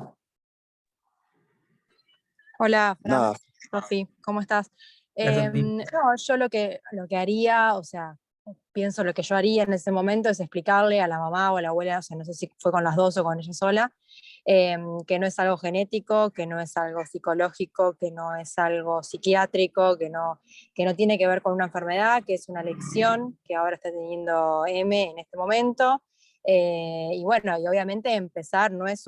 Hola, Fran, Nada, Sofi, ¿cómo estás? La Sofía. No, yo lo que haría, o sea, pienso lo que yo haría en ese momento es explicarle a la mamá o a la abuela, o sea, no sé si fue con las dos o con ella sola, que no es algo genético, que no es algo psicológico, que no es algo psiquiátrico, que no tiene que ver con una enfermedad, que es una lección que ahora está teniendo M en este momento. Y bueno, y obviamente empezar no es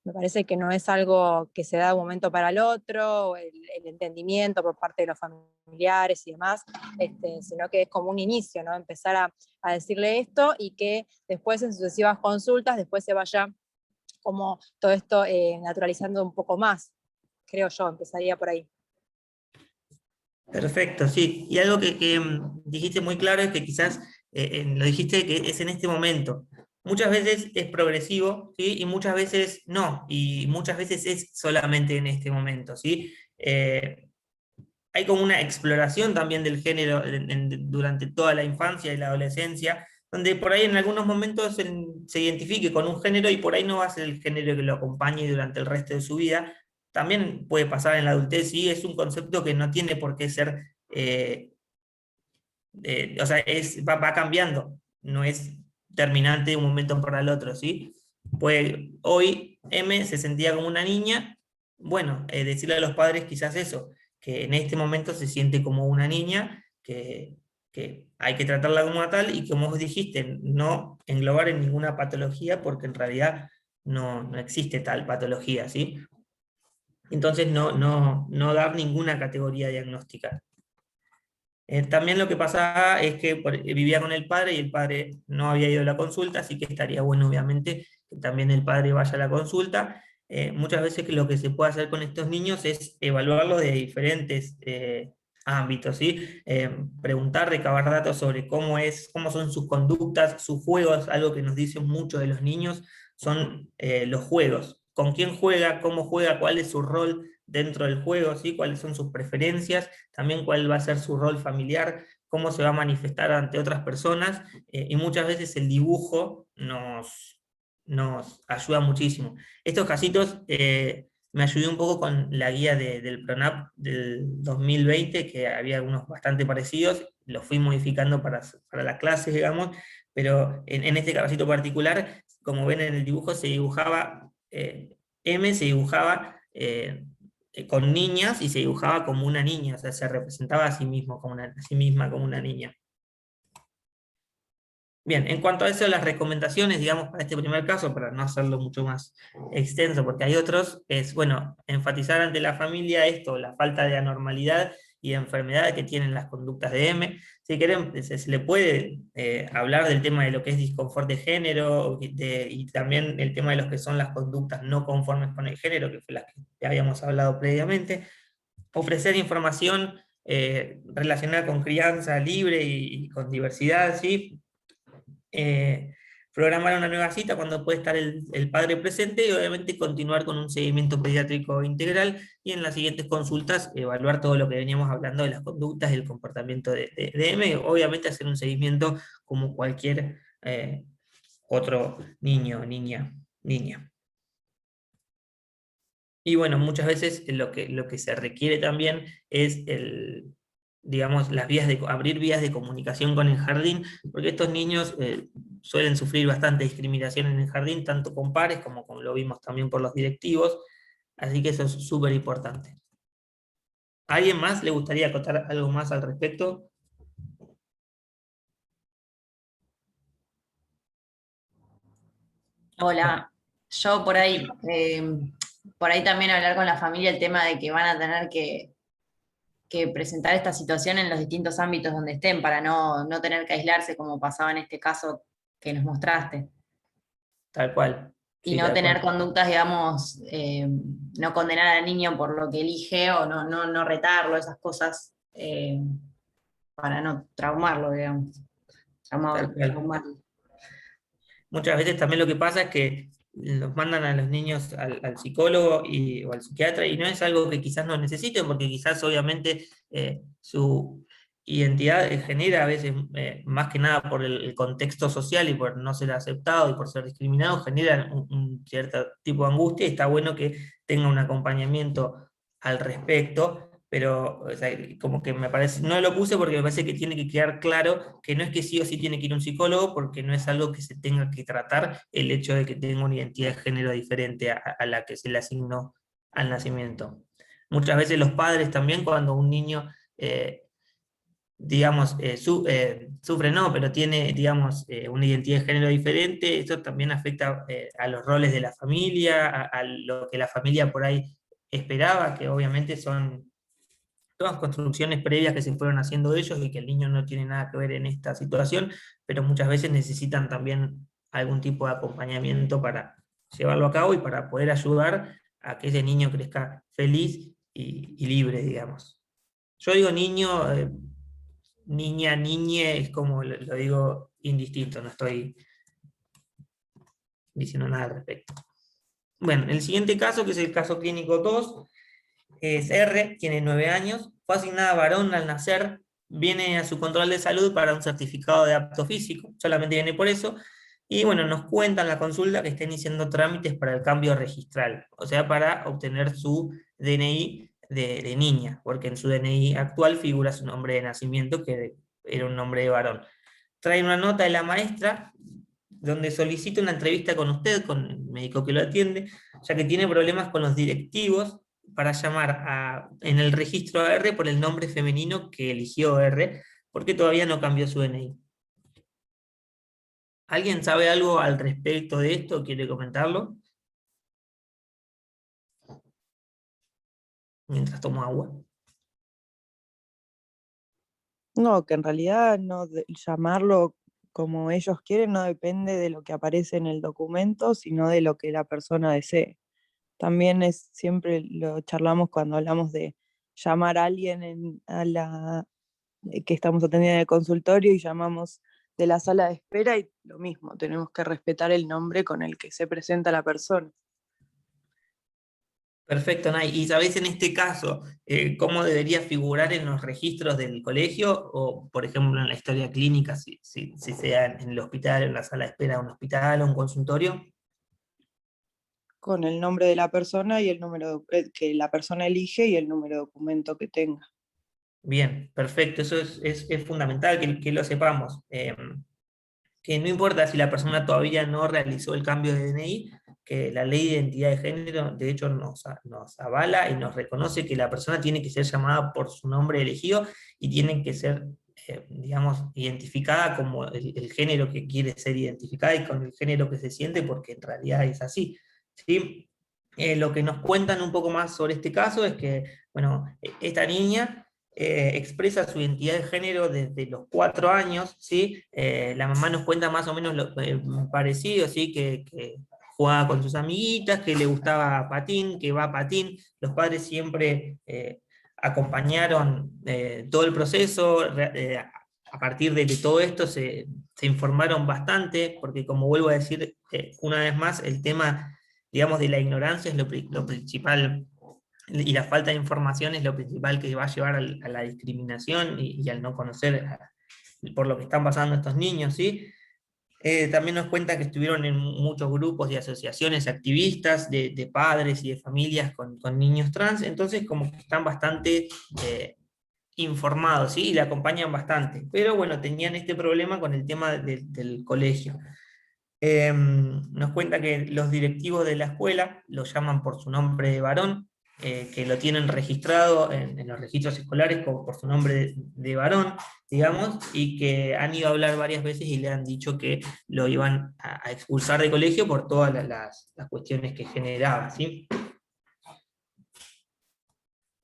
me parece que no es algo que se da de un momento para el otro, el entendimiento por parte de los familiares y demás, sino que es como un inicio, ¿no? Empezar a decirle esto y que después en sucesivas consultas, después se vaya como todo esto naturalizando un poco más, creo yo, empezaría por ahí. Perfecto, sí. Y algo que dijiste muy claro es que quizás, lo dijiste que es en este momento. Muchas veces es progresivo, ¿sí? Y muchas veces no. Y muchas veces es solamente en este momento, ¿sí? Hay como una exploración también del género durante toda la infancia y la adolescencia, donde por ahí en algunos momentos se identifique con un género y por ahí no va a ser el género que lo acompañe durante el resto de su vida. También puede pasar en la adultez, sí, es un concepto que no tiene por qué ser, o sea, va cambiando, no es terminante de un momento para el otro, ¿sí? Pues hoy M se sentía como una niña, bueno, decirle a los padres quizás eso, que en este momento se siente como una niña, que hay que tratarla como tal y como vos dijiste, no englobar en ninguna patología porque en realidad no existe tal patología, ¿sí? Entonces no dar ninguna categoría diagnóstica. También lo que pasaba es que vivía con el padre y el padre no había ido a la consulta, así que estaría bueno obviamente que también el padre vaya a la consulta. Muchas veces que lo que se puede hacer con estos niños es evaluarlos de diferentes ámbitos, ¿sí? Preguntar, recabar datos sobre cómo son sus conductas, sus juegos. Algo que nos dice mucho de los niños son los juegos. Con quién juega, cómo juega, cuál es su rol dentro del juego, ¿sí? Cuáles son sus preferencias, también cuál va a ser su rol familiar, cómo se va a manifestar ante otras personas, y muchas veces el dibujo nos ayuda muchísimo. Estos casitos me ayudé un poco con la guía del PRONAP del 2020, que había algunos bastante parecidos, los fui modificando para las clases, digamos, pero en este casito particular, como ven en el dibujo, se dibujaba, M se dibujaba con niñas y se dibujaba como una niña, o sea, se representaba a sí mismo, a sí misma como una niña. Bien, en cuanto a eso, las recomendaciones, digamos, para este primer caso, para no hacerlo mucho más extenso, porque hay otros, es, bueno, enfatizar ante la familia esto, la falta de anormalidad y de enfermedad que tienen las conductas de M. Si quieren, se le puede hablar del tema de lo que es disconfort de género y también el tema de lo que son las conductas no conformes con el género, que fue las que ya habíamos hablado previamente. Ofrecer información relacionada con crianza libre y con diversidad, ¿sí? programar una nueva cita cuando puede estar el padre presente y obviamente continuar con un seguimiento pediátrico integral y en las siguientes consultas evaluar todo lo que veníamos hablando de las conductas y el comportamiento de M, obviamente hacer un seguimiento como cualquier otro niño, niña. Y bueno, muchas veces lo que se requiere también es digamos, abrir vías de comunicación con el jardín, porque estos niños suelen sufrir bastante discriminación en el jardín, tanto con pares como lo vimos también por los directivos, así que eso es súper importante. ¿A alguien más le gustaría contar algo más al respecto? Hola, yo por ahí también hablar con la familia el tema de que van a tener que presentar esta situación en los distintos ámbitos donde estén, para no tener que aislarse como pasaba en este caso que nos mostraste. Tal cual. Y Sí, no tal tener cual. conductas, digamos, no condenar al niño por lo que elige o no retarlo, esas cosas, para no traumarlo, digamos. Tal cual. Traumarlo. Muchas veces también lo que pasa es que los mandan a los niños al psicólogo o al psiquiatra y no es algo que quizás no necesiten, porque quizás obviamente su identidad genera a veces, más que nada por el contexto social y por no ser aceptado y por ser discriminado, genera un cierto tipo de angustia y está bueno que tenga un acompañamiento al respecto. Pero o sea, como que me parece, no lo puse porque me parece que tiene que quedar claro que no es que sí o sí tiene que ir a un psicólogo, porque no es algo que se tenga que tratar el hecho de que tenga una identidad de género diferente a la que se le asignó al nacimiento. Muchas veces los padres también, cuando un niño, digamos, sufre no, pero tiene, digamos, una identidad de género diferente, esto también afecta a los roles de la familia, a lo que la familia por ahí esperaba, que obviamente son todas construcciones previas que se fueron haciendo ellos y que el niño no tiene nada que ver en esta situación, pero muchas veces necesitan también algún tipo de acompañamiento para llevarlo a cabo y para poder ayudar a que ese niño crezca feliz y libre, digamos. Yo digo niño, niña, niñe, es como lo digo indistinto, no estoy diciendo nada al respecto. Bueno, el siguiente caso, que es el caso clínico 2, es R, tiene 9 años, fue asignada varón al nacer, viene a su control de salud para un certificado de apto físico, solamente viene por eso, y bueno, nos cuentan en la consulta que está iniciando trámites para el cambio registral, o sea, para obtener su DNI de niña, porque en su DNI actual figura su nombre de nacimiento, que era un nombre de varón. Trae una nota de la maestra donde solicita una entrevista con usted, con el médico que lo atiende, ya que tiene problemas con los directivos para llamar en el registro R por el nombre femenino que eligió R, porque todavía no cambió su DNI. ¿Alguien sabe algo al respecto de esto? ¿Quiere comentarlo? Mientras tomo agua. No, que en realidad llamarlo como ellos quieren no depende de lo que aparece en el documento, sino de lo que la persona desee. También siempre lo charlamos cuando hablamos de llamar a alguien que estamos atendiendo en el consultorio y llamamos de la sala de espera y lo mismo, tenemos que respetar el nombre con el que se presenta la persona. Perfecto, Nay. ¿Y sabés en este caso cómo debería figurar en los registros del colegio? O, por ejemplo, en la historia clínica, si sea en el hospital, en la sala de espera de un hospital o un consultorio. Con el nombre de la persona y el número que la persona elige y el número de documento que tenga. Bien, perfecto. Eso es fundamental que lo sepamos. Que no importa si la persona todavía no realizó el cambio de DNI, que la ley de identidad de género de hecho nos avala y nos reconoce que la persona tiene que ser llamada por su nombre elegido y tiene que ser, digamos, identificada como el género que quiere ser identificada y con el género que se siente, porque en realidad es así, ¿sí? Lo que nos cuentan un poco más sobre este caso es que, bueno, esta niña expresa su identidad de género desde los 4 años, ¿sí? La mamá nos cuenta más o menos lo parecido, ¿sí? Que jugaba con sus amiguitas, que le gustaba patín, que va a patín. Los padres siempre acompañaron todo el proceso, a partir de todo esto se informaron bastante, porque como vuelvo a decir una vez más, el tema, digamos, de la ignorancia es lo principal, y la falta de información es lo principal que va a llevar a la discriminación y al no conocer por lo que están pasando estos niños, ¿sí? También nos cuenta que estuvieron en muchos grupos y asociaciones activistas de padres y de familias con niños trans, entonces como que están bastante informados, ¿sí? Y le acompañan bastante, pero bueno, tenían este problema con el tema del colegio. Nos cuenta que los directivos de la escuela lo llaman por su nombre de varón, que lo tienen registrado en los registros escolares como por su nombre de varón, digamos, y que han ido a hablar varias veces y le han dicho que lo iban a expulsar de colegio por todas las cuestiones que generaba, ¿sí?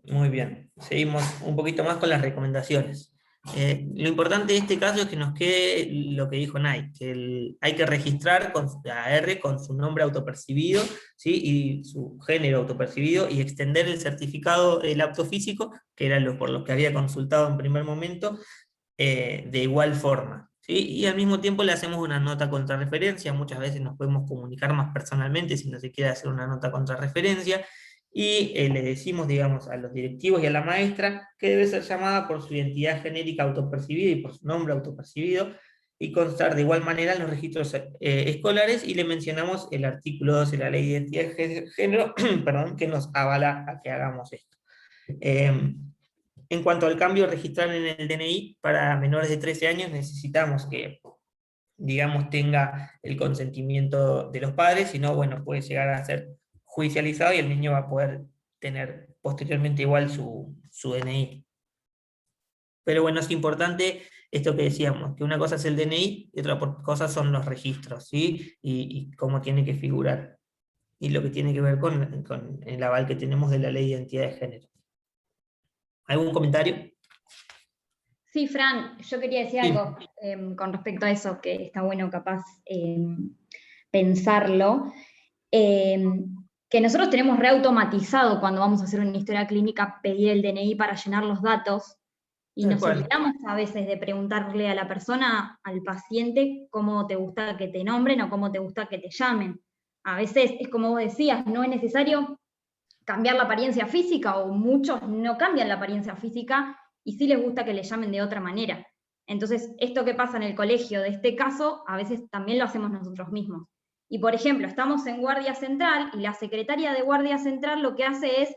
Muy bien, seguimos un poquito más con las recomendaciones. Lo importante de este caso es que nos quede lo que dijo Nay, que hay que registrar a R con su nombre autopercibido, ¿sí? Y su género autopercibido, y extender el certificado del apto físico, que era por lo que había consultado en primer momento, de igual forma, ¿sí? Y al mismo tiempo le hacemos una nota contrarreferencia, muchas veces nos podemos comunicar más personalmente si no se quiere hacer una nota contrarreferencia, y le decimos, digamos, a los directivos y a la maestra que debe ser llamada por su identidad genérica autopercibida y por su nombre autopercibido, y constar de igual manera en los registros escolares, y le mencionamos el artículo 12 de la Ley de Identidad de Género, perdón, que nos avala a que hagamos esto. En cuanto al cambio registral en el DNI, para menores de 13 años necesitamos que, digamos, tenga el consentimiento de los padres, si no, bueno, puede llegar a ser judicializado y el niño va a poder tener posteriormente igual su DNI. Pero bueno, es importante esto que decíamos, que una cosa es el DNI y otra cosa son los registros, ¿sí? Y cómo tiene que figurar, y lo que tiene que ver con el aval que tenemos de la Ley de Identidad de Género. ¿Algún comentario? Sí, Fran, yo quería decir Sí. algo con respecto a eso, que está bueno capaz pensarlo. Que nosotros tenemos reautomatizado cuando vamos a hacer una historia clínica pedir el DNI para llenar los datos, y Tal nos cual. olvidamos a veces de preguntarle a la persona, al paciente, cómo te gusta que te nombren o cómo te gusta que te llamen. A veces es como vos decías, no es necesario cambiar la apariencia física, o muchos no cambian la apariencia física y sí les gusta que le llamen de otra manera. Entonces, esto que pasa en el colegio de este caso, a veces también lo hacemos nosotros mismos. Y por ejemplo, estamos en Guardia Central y la secretaria de Guardia Central lo que hace es,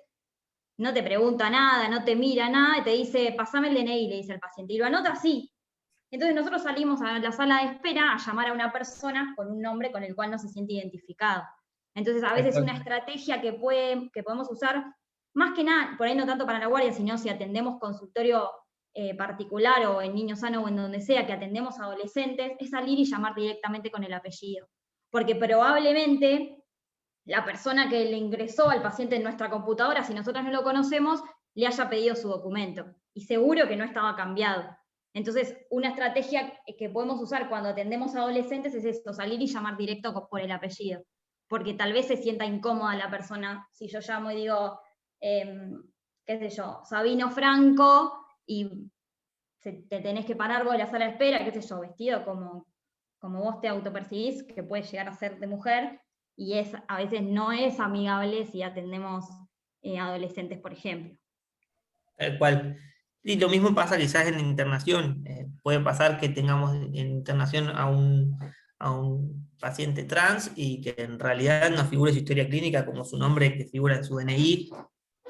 no te pregunta nada, no te mira nada, y te dice, pasame el DNI, le dice al paciente, y lo anota así. Entonces nosotros salimos a la sala de espera a llamar a una persona con un nombre con el cual no se siente identificado. Entonces a veces una estrategia que podemos usar, más que nada, por ahí no tanto para la guardia, sino si atendemos consultorio particular o en Niño Sano o en donde sea, que atendemos a adolescentes, es salir y llamar directamente con el apellido. Porque probablemente la persona que le ingresó al paciente en nuestra computadora, si nosotros no lo conocemos, le haya pedido su documento. Y seguro que no estaba cambiado. Entonces, una estrategia que podemos usar cuando atendemos a adolescentes es esto, salir y llamar directo por el apellido. Porque tal vez se sienta incómoda la persona si yo llamo y digo, qué sé yo, Sabino Franco, y te tenés que parar vos de la sala de espera, qué sé yo, vestido como vos te autopercibís, que puede llegar a ser de mujer, y a veces no es amigable si atendemos adolescentes, por ejemplo. Tal cual. Y lo mismo pasa quizás en internación. Puede pasar que tengamos en internación a un paciente trans y que en realidad no figure su historia clínica como su nombre que figura en su DNI,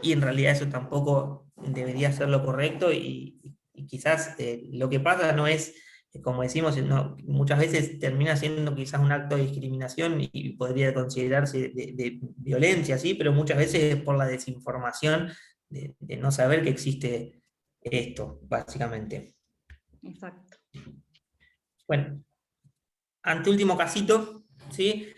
y en realidad eso tampoco debería ser lo correcto, y quizás lo que pasa no es, como decimos, muchas veces termina siendo quizás un acto de discriminación y podría considerarse de violencia, ¿sí? Pero muchas veces es por la desinformación de no saber que existe esto, básicamente. Exacto. Bueno, anteúltimo casito, ¿sí?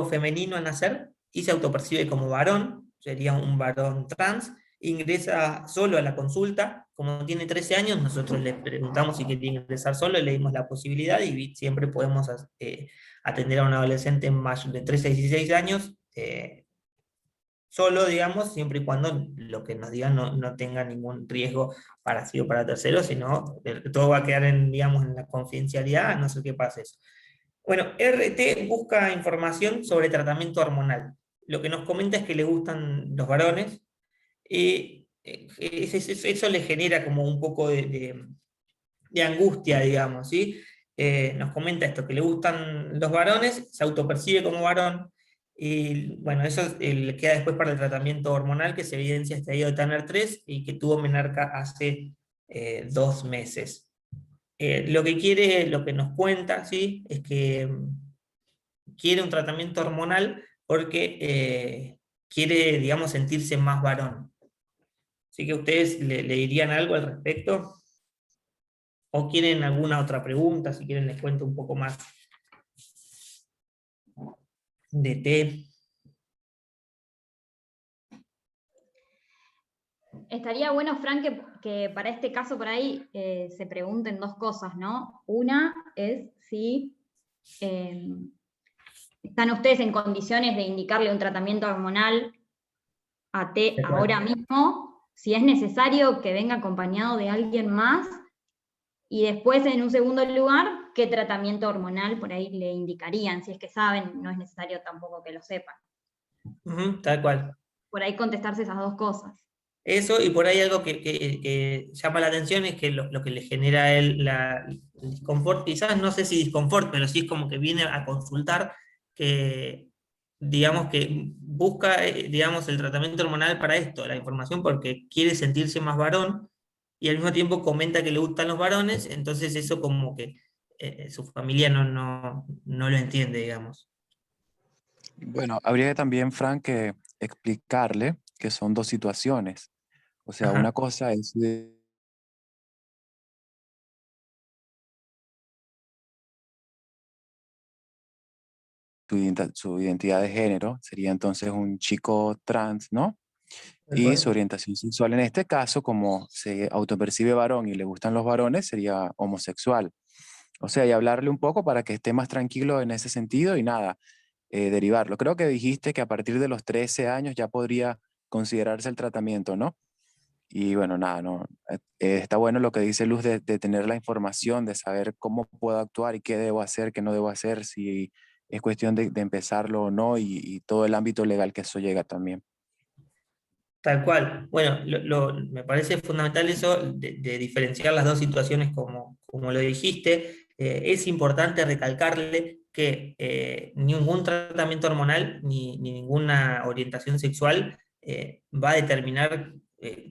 Femenino a nacer y se autopercibe como varón, sería un varón trans, ingresa solo a la consulta, como tiene 13 años, nosotros le preguntamos si quería ingresar solo, le dimos la posibilidad, y siempre podemos atender a un adolescente mayor de 13 a 16 años, solo, digamos, siempre y cuando lo que nos digan no tenga ningún riesgo para sí o para terceros, sino todo va a quedar digamos, en la confidencialidad, a no ser que pase eso. Bueno, RT busca información sobre tratamiento hormonal. Lo que nos comenta es que le gustan los varones, y eso le genera como un poco de angustia, digamos, ¿sí? Nos comenta esto, que le gustan los varones, se autopercibe como varón, y bueno, eso le queda después para el tratamiento hormonal que se evidencia estadio de Tanner 3 y que tuvo menarca hace 2 meses. Lo que quiere, lo que nos cuenta, ¿sí? Es que quiere un tratamiento hormonal porque quiere, digamos, sentirse más varón. Así que ustedes le dirían algo al respecto. ¿O quieren alguna otra pregunta? Si quieren les cuento un poco más de té. Estaría bueno, Fran, que para este caso por ahí se pregunten dos cosas, ¿no? Una es si están ustedes en condiciones de indicarle un tratamiento hormonal a té ahora mismo, si es necesario que venga acompañado de alguien más, y después, en un segundo lugar, qué tratamiento hormonal por ahí le indicarían, si es que saben, no es necesario tampoco que lo sepan. Tal cual. Por ahí contestarse esas dos cosas. Eso, y por ahí algo que llama la atención es que lo que le genera a él el disconfort, quizás no sé si disconfort, pero sí es como que viene a consultar, que digamos que busca digamos, el tratamiento hormonal para esto, la información porque quiere sentirse más varón, y al mismo tiempo comenta que le gustan los varones, entonces eso como que su familia no lo entiende, digamos. Bueno, habría que también, Frank, que explicarle que son dos situaciones. O sea, Ajá. una cosa es su identidad de género, sería entonces un chico trans, ¿no? Y su orientación sexual en este caso, como se autopercibe varón y le gustan los varones, sería homosexual. O sea, y hablarle un poco para que esté más tranquilo en ese sentido y nada, derivarlo. Creo que dijiste que a partir de los 13 años ya podría considerarse el tratamiento, ¿no? Y bueno, nada, no, está bueno lo que dice Luz de tener la información, de saber cómo puedo actuar y qué debo hacer, qué no debo hacer, si es cuestión de empezarlo o no y todo el ámbito legal que eso llega también. Tal cual. Bueno, me parece fundamental eso de diferenciar las dos situaciones como lo dijiste. Es importante recalcarle que ningún tratamiento hormonal ni ninguna orientación sexual va a determinar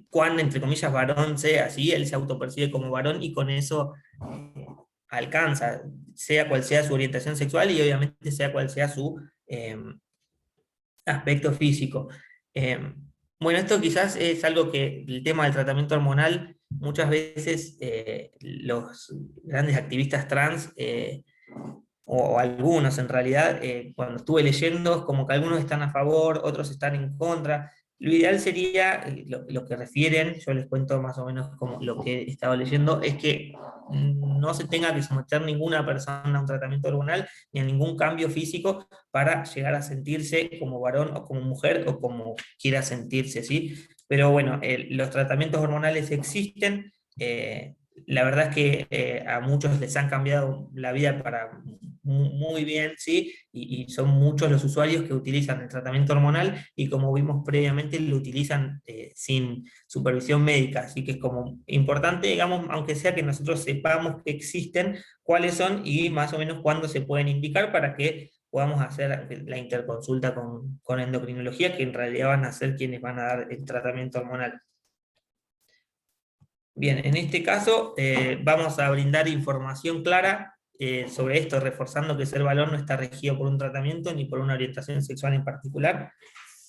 cuán, entre comillas, varón sea. ¿Sí? Él se autopercibe como varón y con eso alcanza, sea cual sea su orientación sexual y obviamente sea cual sea su aspecto físico. Bueno, esto quizás es algo que el tema del tratamiento hormonal, muchas veces los grandes activistas trans, o algunos en realidad, cuando estuve leyendo, es como que algunos están a favor, otros están en contra. Lo ideal sería, lo que refieren, yo les cuento más o menos como lo que he estado leyendo, es que no se tenga que someter ninguna persona a un tratamiento hormonal ni a ningún cambio físico para llegar a sentirse como varón o como mujer o como quiera sentirse, ¿sí? Pero bueno, los tratamientos hormonales existen. La verdad es que a muchos les han cambiado la vida para muy bien, ¿sí? Y son muchos los usuarios que utilizan el tratamiento hormonal y como vimos previamente lo utilizan sin supervisión médica, así que es como importante, digamos, aunque sea que nosotros sepamos que existen, cuáles son y más o menos cuándo se pueden indicar para que podamos hacer la interconsulta con endocrinología, que en realidad van a ser quienes van a dar el tratamiento hormonal. Bien, en este caso vamos a brindar información clara sobre esto, reforzando que ser varón no está regido por un tratamiento ni por una orientación sexual en particular.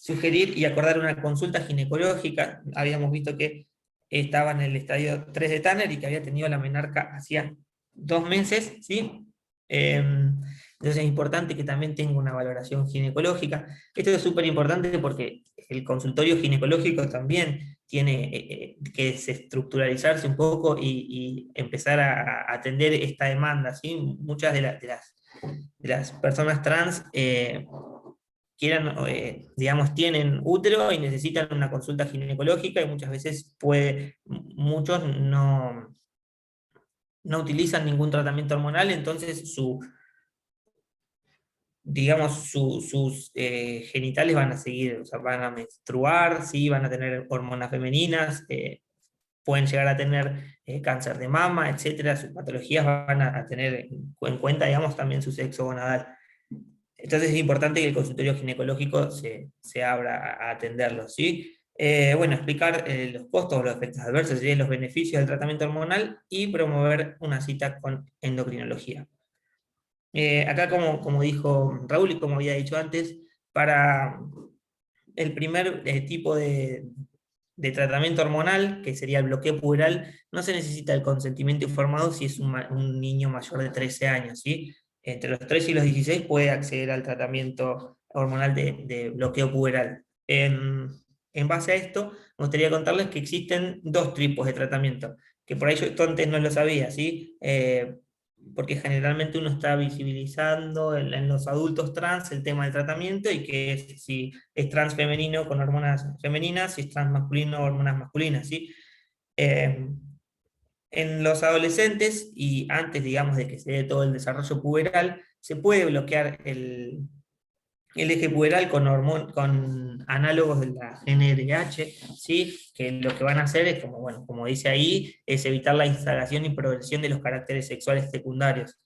Sugerir y acordar una consulta ginecológica. Habíamos visto que estaba en el estadio 3 de Tanner y que había tenido la menarca hacía 2 meses, ¿sí? Entonces es importante que también tenga una valoración ginecológica. Esto es súper importante porque el consultorio ginecológico también tiene que estructuralizarse un poco y empezar a atender esta demanda, ¿sí? Muchas de las personas trans quieran, digamos, tienen útero y necesitan una consulta ginecológica, y muchas veces muchos no utilizan ningún tratamiento hormonal, entonces digamos, sus genitales van a seguir, o sea, van a menstruar, sí, van a tener hormonas femeninas, pueden llegar a tener cáncer de mama, etcétera. Sus patologías van a tener en cuenta, digamos, también su sexo gonadal. Entonces es importante que el consultorio ginecológico se abra a atenderlo, ¿sí? Bueno, explicar los costos, los efectos adversos y los beneficios del tratamiento hormonal, y promover una cita con endocrinología. Acá, como dijo Raúl y como había dicho antes, para el primer tipo de tratamiento hormonal, que sería el bloqueo puberal, no se necesita el consentimiento informado si es un niño mayor de 13 años, ¿sí? Entre los 13 y los 16 puede acceder al tratamiento hormonal de bloqueo puberal. En base a esto, me gustaría contarles que existen dos tipos de tratamiento, que por ahí yo antes no lo sabía, ¿sí? Porque generalmente uno está visibilizando en los adultos trans el tema del tratamiento, y que si es trans femenino con hormonas femeninas, si es trans masculino, hormonas masculinas, ¿sí? En los adolescentes, y antes, digamos, de que se dé todo el desarrollo puberal, se puede bloquear el eje puberal con análogos de la GnRH, ¿sí? Que lo que van a hacer es, como dice ahí, es evitar la instalación y progresión de los caracteres sexuales secundarios.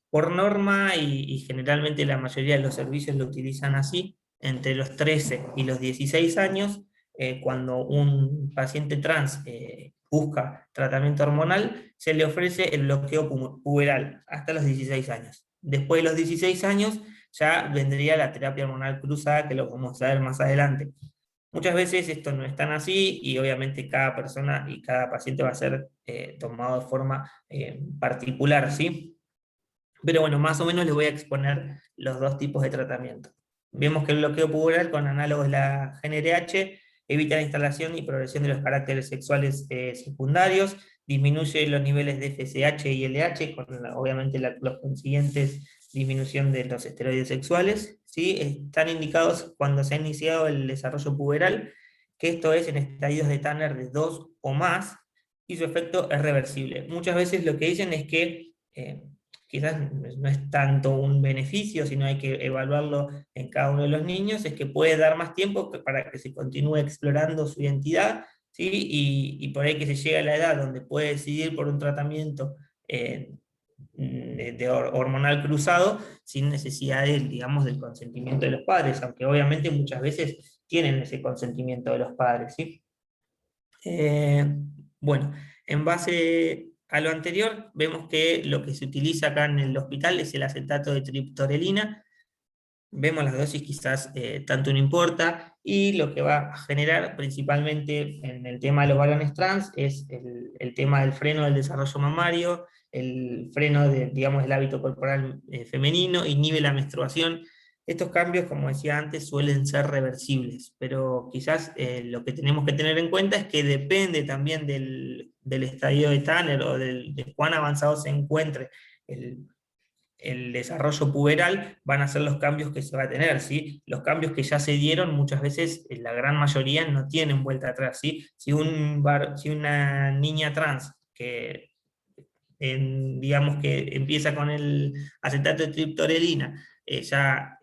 Por norma, y generalmente la mayoría de los servicios lo utilizan así, entre los 13 y los 16 años, cuando un paciente trans busca tratamiento hormonal, se le ofrece el bloqueo puberal hasta los 16 años. Después de los 16 años ya vendría la terapia hormonal cruzada, que lo vamos a ver más adelante. Muchas veces esto no es tan así, y obviamente cada persona y cada paciente va a ser tomado de forma particular, ¿sí? Pero bueno, más o menos les voy a exponer los dos tipos de tratamiento. Vemos que el bloqueo puberal con análogos de la GnRH evita la instalación y progresión de los caracteres sexuales secundarios, disminuye los niveles de FSH y LH, con obviamente los consiguientes disminución de los esteroides sexuales, ¿sí? Están indicados cuando se ha iniciado el desarrollo puberal, que esto es en estadios de Tanner de 2 o más, y su efecto es reversible. Muchas veces lo que dicen es que quizás no es tanto un beneficio, sino hay que evaluarlo en cada uno de los niños, es que puede dar más tiempo para que se continúe explorando su identidad, ¿sí? Y por ahí que se llega a la edad donde puede decidir por un tratamiento hormonal cruzado, sin necesidad digamos, del consentimiento de los padres, aunque obviamente muchas veces tienen ese consentimiento de los padres, ¿sí? Bueno, en base a lo anterior, vemos que lo que se utiliza acá en el hospital es el acetato de triptorelina. Vemos las dosis, quizás tanto no importa, y lo que va a generar principalmente en el tema de los varones trans es el tema del freno del desarrollo mamario, el freno digamos, del hábito corporal femenino, inhibe la menstruación. Estos cambios, como decía antes, suelen ser reversibles, pero quizás lo que tenemos que tener en cuenta es que depende también del estadio de Tanner, o de cuán avanzado se encuentre el desarrollo puberal, van a ser los cambios que se va a tener, ¿sí? Los cambios que ya se dieron, muchas veces, la gran mayoría no tienen vuelta atrás, ¿sí? Si una niña trans que digamos que empieza con el acetato de triptorelina, ya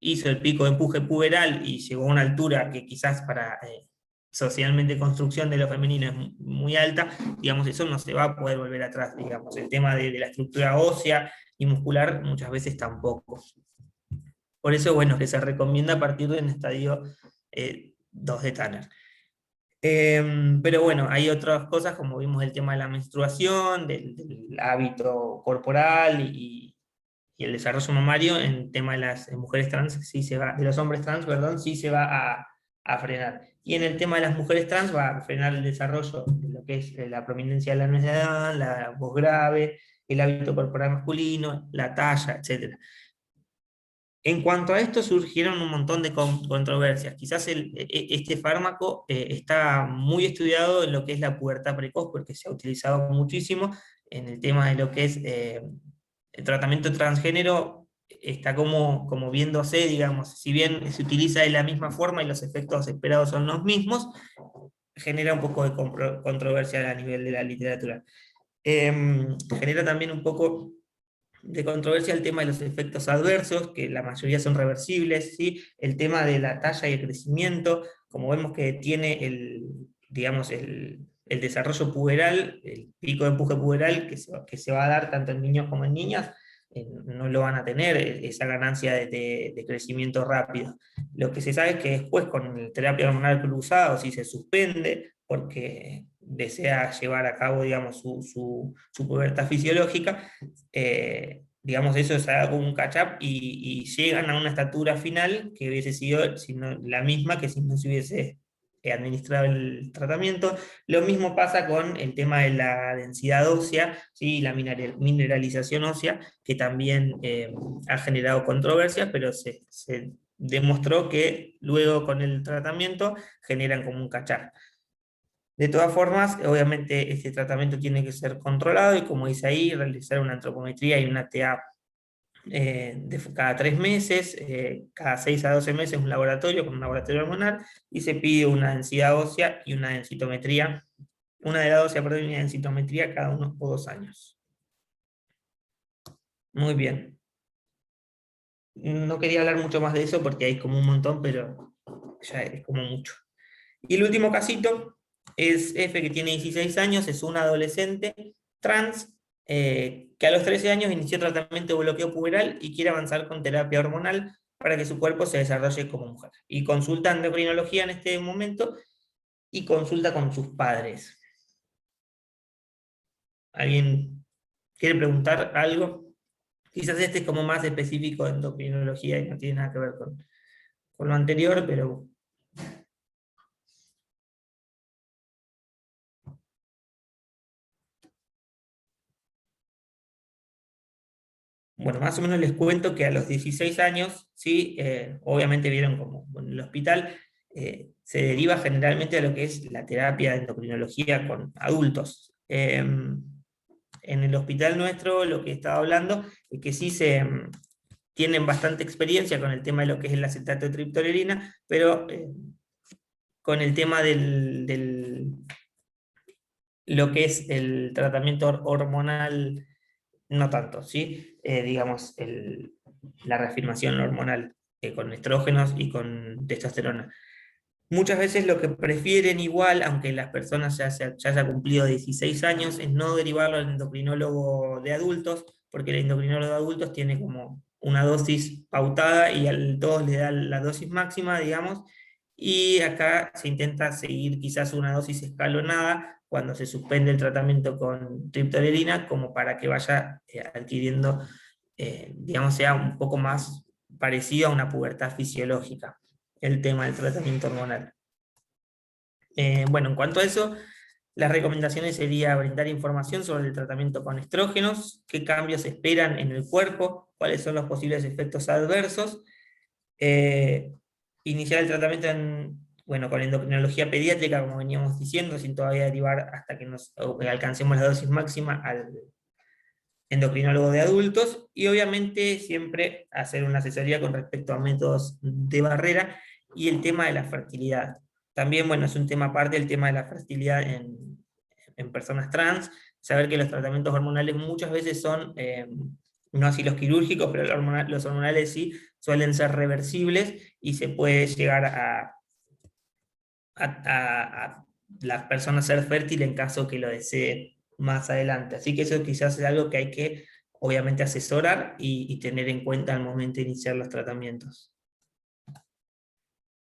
hizo el pico de empuje puberal y llegó a una altura que quizás para socialmente construcción de lo femenino es muy alta, digamos, eso no se va a poder volver atrás, digamos. El tema de la estructura ósea y muscular muchas veces tampoco. Por eso, bueno, que se recomienda a partir de un estadio 2 de Tanner. Pero bueno, hay otras cosas, como vimos el tema de la menstruación, del hábito corporal y el desarrollo mamario. En el tema de las mujeres trans, de los hombres trans, perdón, sí se va a frenar. Y en el tema de las mujeres trans va a frenar el desarrollo de lo que es la prominencia de la nuez de Adán, la voz grave, el hábito corporal masculino, la talla, etc. En cuanto a esto, surgieron un montón de controversias. Quizás este fármaco está muy estudiado en lo que es la pubertad precoz, porque se ha utilizado muchísimo en el tema de lo que es el tratamiento transgénero. está como viéndose, digamos, si bien se utiliza de la misma forma y los efectos esperados son los mismos, genera un poco de controversia a nivel de la literatura. Genera también un poco de controversia el tema de los efectos adversos, que la mayoría son reversibles, ¿sí? El tema de la talla y el crecimiento, como vemos que tiene digamos, el desarrollo puberal, el pico de empuje puberal que se va a dar tanto en niños como en niñas, no lo van a tener esa ganancia de crecimiento rápido. Lo que se sabe es que después con terapia hormonal cruzada, o si se suspende, porque desea llevar a cabo, digamos, su pubertad fisiológica, digamos, eso se haga como un catch-up y llegan a una estatura final que hubiese sido la misma que si no se hubiese administrado el tratamiento. Lo mismo pasa con el tema de la densidad ósea, ¿sí? La mineralización ósea, que también ha generado controversias, pero se demostró que luego con el tratamiento generan como un catch-up. De todas formas, obviamente este tratamiento tiene que ser controlado y, como dice ahí, realizar una antropometría y una TA cada 3 meses, cada 6 a 12 meses un laboratorio con un laboratorio hormonal, y se pide una densidad ósea y una densitometría, una de la ósea, perdón, y una densitometría cada 1 o 2 años. Muy bien. No quería hablar mucho más de eso porque hay como un montón, pero ya es como mucho. Y el último casito es F, que tiene 16 años, es un adolescente trans, que a los 13 años inició tratamiento de bloqueo puberal y quiere avanzar con terapia hormonal para que su cuerpo se desarrolle como mujer. Y consulta endocrinología en este momento y consulta con sus padres. ¿Alguien quiere preguntar algo? Quizás este es como más específico de endocrinología y no tiene nada que ver con lo anterior, pero... Bueno, más o menos les cuento que a los 16 años, ¿sí? Obviamente vieron como en el hospital, se deriva generalmente a lo que es la terapia de endocrinología con adultos. En el hospital nuestro lo que estaba hablando es que sí tienen bastante experiencia con el tema de lo que es el acetato de triptorelina, pero con el tema lo que es el tratamiento hormonal, no tanto, ¿sí? Digamos, la reafirmación hormonal con estrógenos y con testosterona. Muchas veces lo que prefieren igual, aunque las personas ya haya cumplido 16 años, es no derivarlo al endocrinólogo de adultos, porque el endocrinólogo de adultos tiene como una dosis pautada y todos le da la dosis máxima, digamos, y acá se intenta seguir quizás una dosis escalonada cuando se suspende el tratamiento con triptorelina, como para que vaya adquiriendo, digamos, sea un poco más parecido a una pubertad fisiológica el tema del tratamiento hormonal. Bueno, en cuanto a eso, las recomendaciones sería brindar información sobre el tratamiento con estrógenos, qué cambios esperan en el cuerpo, cuáles son los posibles efectos adversos, iniciar el tratamiento con endocrinología pediátrica, como veníamos diciendo, sin todavía derivar hasta que alcancemos la dosis máxima al endocrinólogo de adultos, y obviamente siempre hacer una asesoría con respecto a métodos de barrera y el tema de la fertilidad. También, bueno, es un tema aparte el tema de la fertilidad en personas trans, saber que los tratamientos hormonales muchas veces son, no así los quirúrgicos, pero los hormonales sí suelen ser reversibles y se puede llegar a las personas ser fértiles en caso que lo desee más adelante. Así que eso quizás es algo que hay que, obviamente, asesorar y tener en cuenta al momento de iniciar los tratamientos.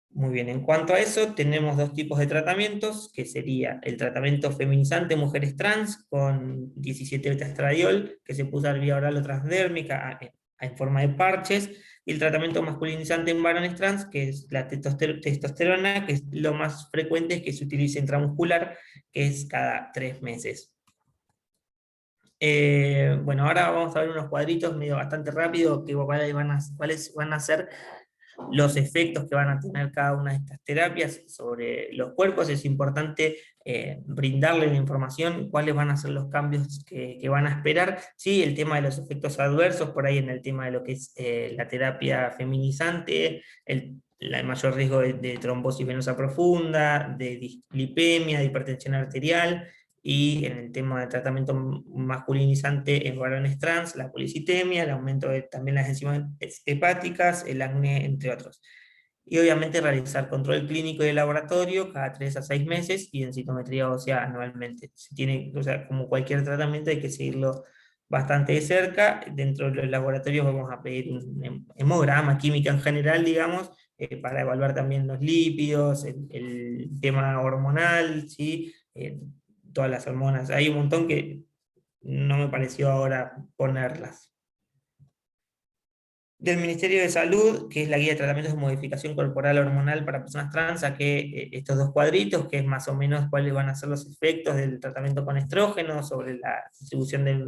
Muy bien, en cuanto a eso, tenemos 2 tipos de tratamientos, que sería el tratamiento feminizante en mujeres trans con 17-beta-estradiol, que se puso vía oral o transdérmica en forma de parches, y el tratamiento masculinizante en varones trans, que es la testosterona, que es lo más frecuente, es que se utilice intramuscular, que es cada 3 meses. Bueno, ahora vamos a ver unos cuadritos medio bastante rápido, que cuáles van a ser los efectos que van a tener cada una de estas terapias sobre los cuerpos. Es importante brindarle la información, cuáles van a ser los cambios que van a esperar. Sí, el tema de los efectos adversos, por ahí en el tema de lo que es la terapia feminizante, el mayor riesgo de trombosis venosa profunda, de dislipemia, de hipertensión arterial, y en el tema de tratamiento masculinizante en varones trans, la policitemia, el aumento de también las enzimas hepáticas, el acné, entre otros. Y obviamente realizar control clínico de laboratorio cada 3 a 6 meses y densitometría ósea anualmente. Se tiene, o sea, como cualquier tratamiento hay que seguirlo bastante de cerca. Dentro de los laboratorios vamos a pedir un hemograma, química en general, digamos, para evaluar también los lípidos, el tema hormonal, ¿sí? Todas las hormonas. Hay un montón que no me pareció ahora ponerlas. Del Ministerio de Salud, que es la guía de tratamientos de modificación corporal hormonal para personas trans, saqué estos 2 cuadritos, que es más o menos cuáles van a ser los efectos del tratamiento con estrógenos sobre la distribución de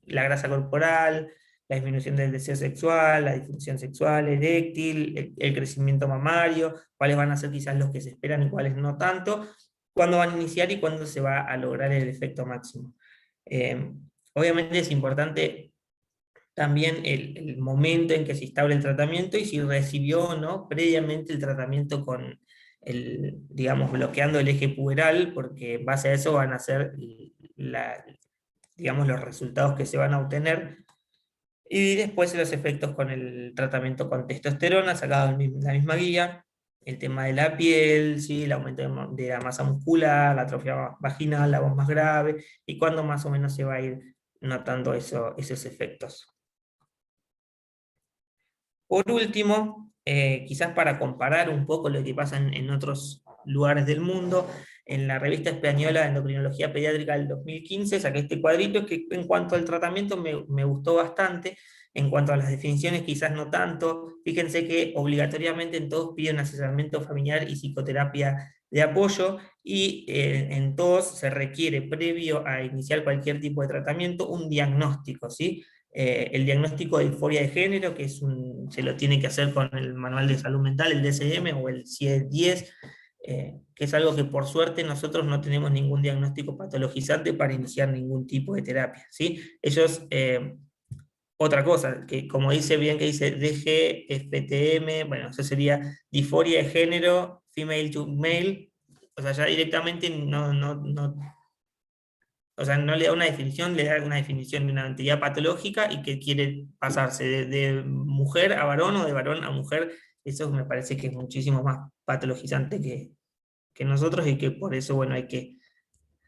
la grasa corporal, la disminución del deseo sexual, la disfunción sexual, eréctil, el crecimiento mamario, cuáles van a ser quizás los que se esperan y cuáles no tanto, cuándo van a iniciar y cuándo se va a lograr el efecto máximo. Obviamente es importante también el momento en que se instaura el tratamiento y si recibió o no previamente el tratamiento con digamos, bloqueando el eje puberal, porque en base a eso van a ser digamos, los resultados que se van a obtener. Y después los efectos con el tratamiento con testosterona, sacado en la misma guía, el tema de la piel, ¿sí? El aumento de la masa muscular, la atrofia vaginal, la voz más grave, y cuándo más o menos se va a ir notando esos efectos. Por último, quizás para comparar un poco lo que pasa en otros lugares del mundo, en la revista española de Endocrinología Pediátrica del 2015 saqué este cuadrito que en cuanto al tratamiento me gustó bastante, en cuanto a las definiciones quizás no tanto. Fíjense que obligatoriamente en todos piden asesoramiento familiar y psicoterapia de apoyo, y en todos se requiere, previo a iniciar cualquier tipo de tratamiento, un diagnóstico, ¿sí? El diagnóstico de disforia de género, que se lo tiene que hacer con el Manual de Salud Mental, el DSM o el CIE-10, que es algo que por suerte nosotros no tenemos ningún diagnóstico patologizante para iniciar ningún tipo de terapia, ¿sí? Ellos, otra cosa, que como dice bien, que dice DGFTM, bueno, eso sería disforia de género, female to male, o sea, ya directamente o sea, no le da una definición, le da una definición de una entidad patológica y que quiere pasarse de mujer a varón o de varón a mujer. Eso me parece que es muchísimo más patologizante que nosotros, y que por eso, bueno, hay que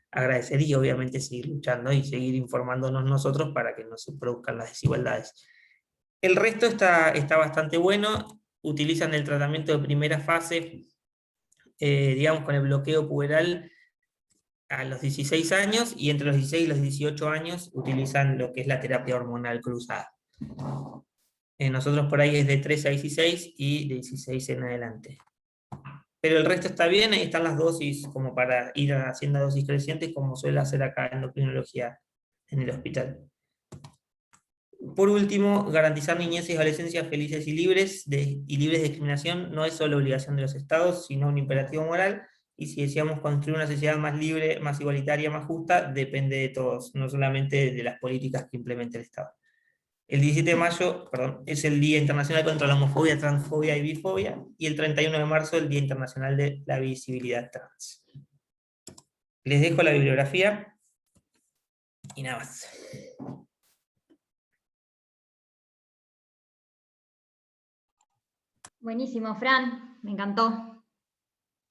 agradecer y obviamente seguir luchando y seguir informándonos nosotros para que no se produzcan las desigualdades. El resto está bastante bueno. Utilizan el tratamiento de primera fase, digamos, con el bloqueo puberal a los 16 años, y entre los 16 y los 18 años utilizan lo que es la terapia hormonal cruzada. Nosotros por ahí es de 13 a 16 y de 16 en adelante. Pero el resto está bien, ahí están las dosis como para ir haciendo dosis crecientes, como suele hacer acá en endocrinología en el hospital. Por último, garantizar niñez y adolescencia felices y libres de discriminación no es solo obligación de los estados, sino un imperativo moral. Y si deseamos construir una sociedad más libre, más igualitaria, más justa, depende de todos, no solamente de las políticas que implemente el Estado. El 17 de mayo, perdón, es el Día Internacional contra la Homofobia, Transfobia y Bifobia, y el 31 de marzo el Día Internacional de la Visibilidad Trans. Les dejo la bibliografía y nada más. Buenísimo, Fran, me encantó.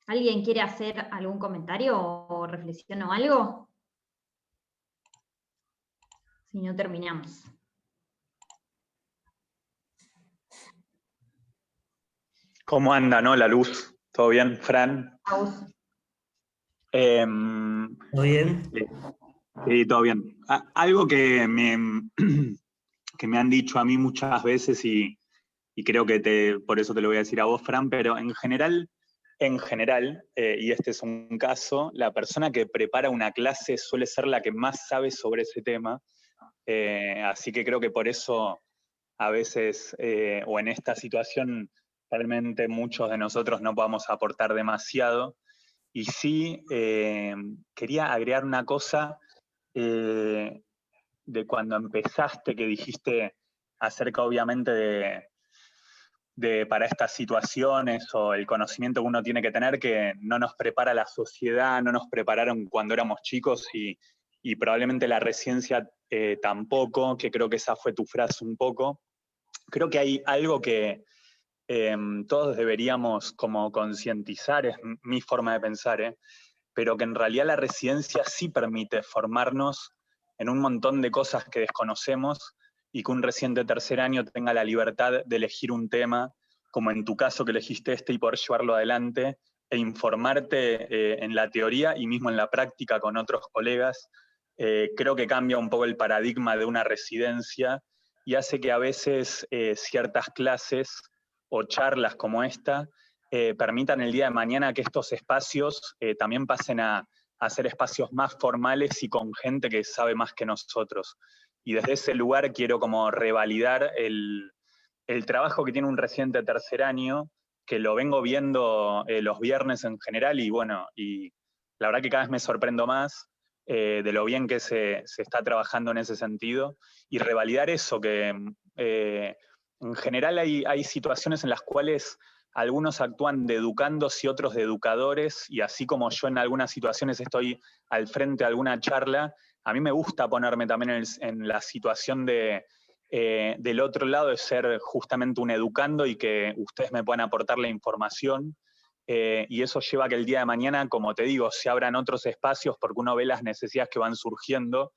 ¿Alguien quiere hacer algún comentario o reflexión o algo? Si no, terminamos. ¿Cómo anda, no, la luz? ¿Todo bien, Fran? Aus. ¿Todo bien? Sí, todo bien. Algo que me han dicho a mí muchas veces, y creo que por eso te lo voy a decir a vos, Fran, pero en general, y este es un caso, la persona que prepara una clase suele ser la que más sabe sobre ese tema, así que creo que por eso a veces, o en esta situación, realmente muchos de nosotros no podamos aportar demasiado. Y sí, quería agregar una cosa de cuando empezaste, que dijiste acerca obviamente para estas situaciones o el conocimiento que uno tiene que tener, que no nos prepara la sociedad, no nos prepararon cuando éramos chicos y probablemente la reciencia tampoco, que creo que esa fue tu frase un poco. Creo que hay algo que todos deberíamos como concientizar, es mi forma de pensar, pero que en realidad la residencia sí permite formarnos en un montón de cosas que desconocemos y que un residente de tercer año tenga la libertad de elegir un tema, como en tu caso que elegiste este y poder llevarlo adelante, e informarte en la teoría y mismo en la práctica con otros colegas. Creo que cambia un poco el paradigma de una residencia y hace que a veces ciertas clases o charlas como esta permitan el día de mañana que estos espacios también pasen a ser espacios más formales y con gente que sabe más que nosotros. Y desde ese lugar quiero como revalidar el trabajo que tiene un residente de tercer año, que lo vengo viendo los viernes en general, y bueno, y la verdad que cada vez me sorprendo más de lo bien que se está trabajando en ese sentido, y revalidar eso, que en general hay situaciones en las cuales algunos actúan de educandos y otros de educadores, y así como yo en algunas situaciones estoy al frente de alguna charla, a mí me gusta ponerme también en la situación del otro lado, de ser justamente un educando y que ustedes me puedan aportar la información. Y eso lleva a que el día de mañana, como te digo, se abran otros espacios porque uno ve las necesidades que van surgiendo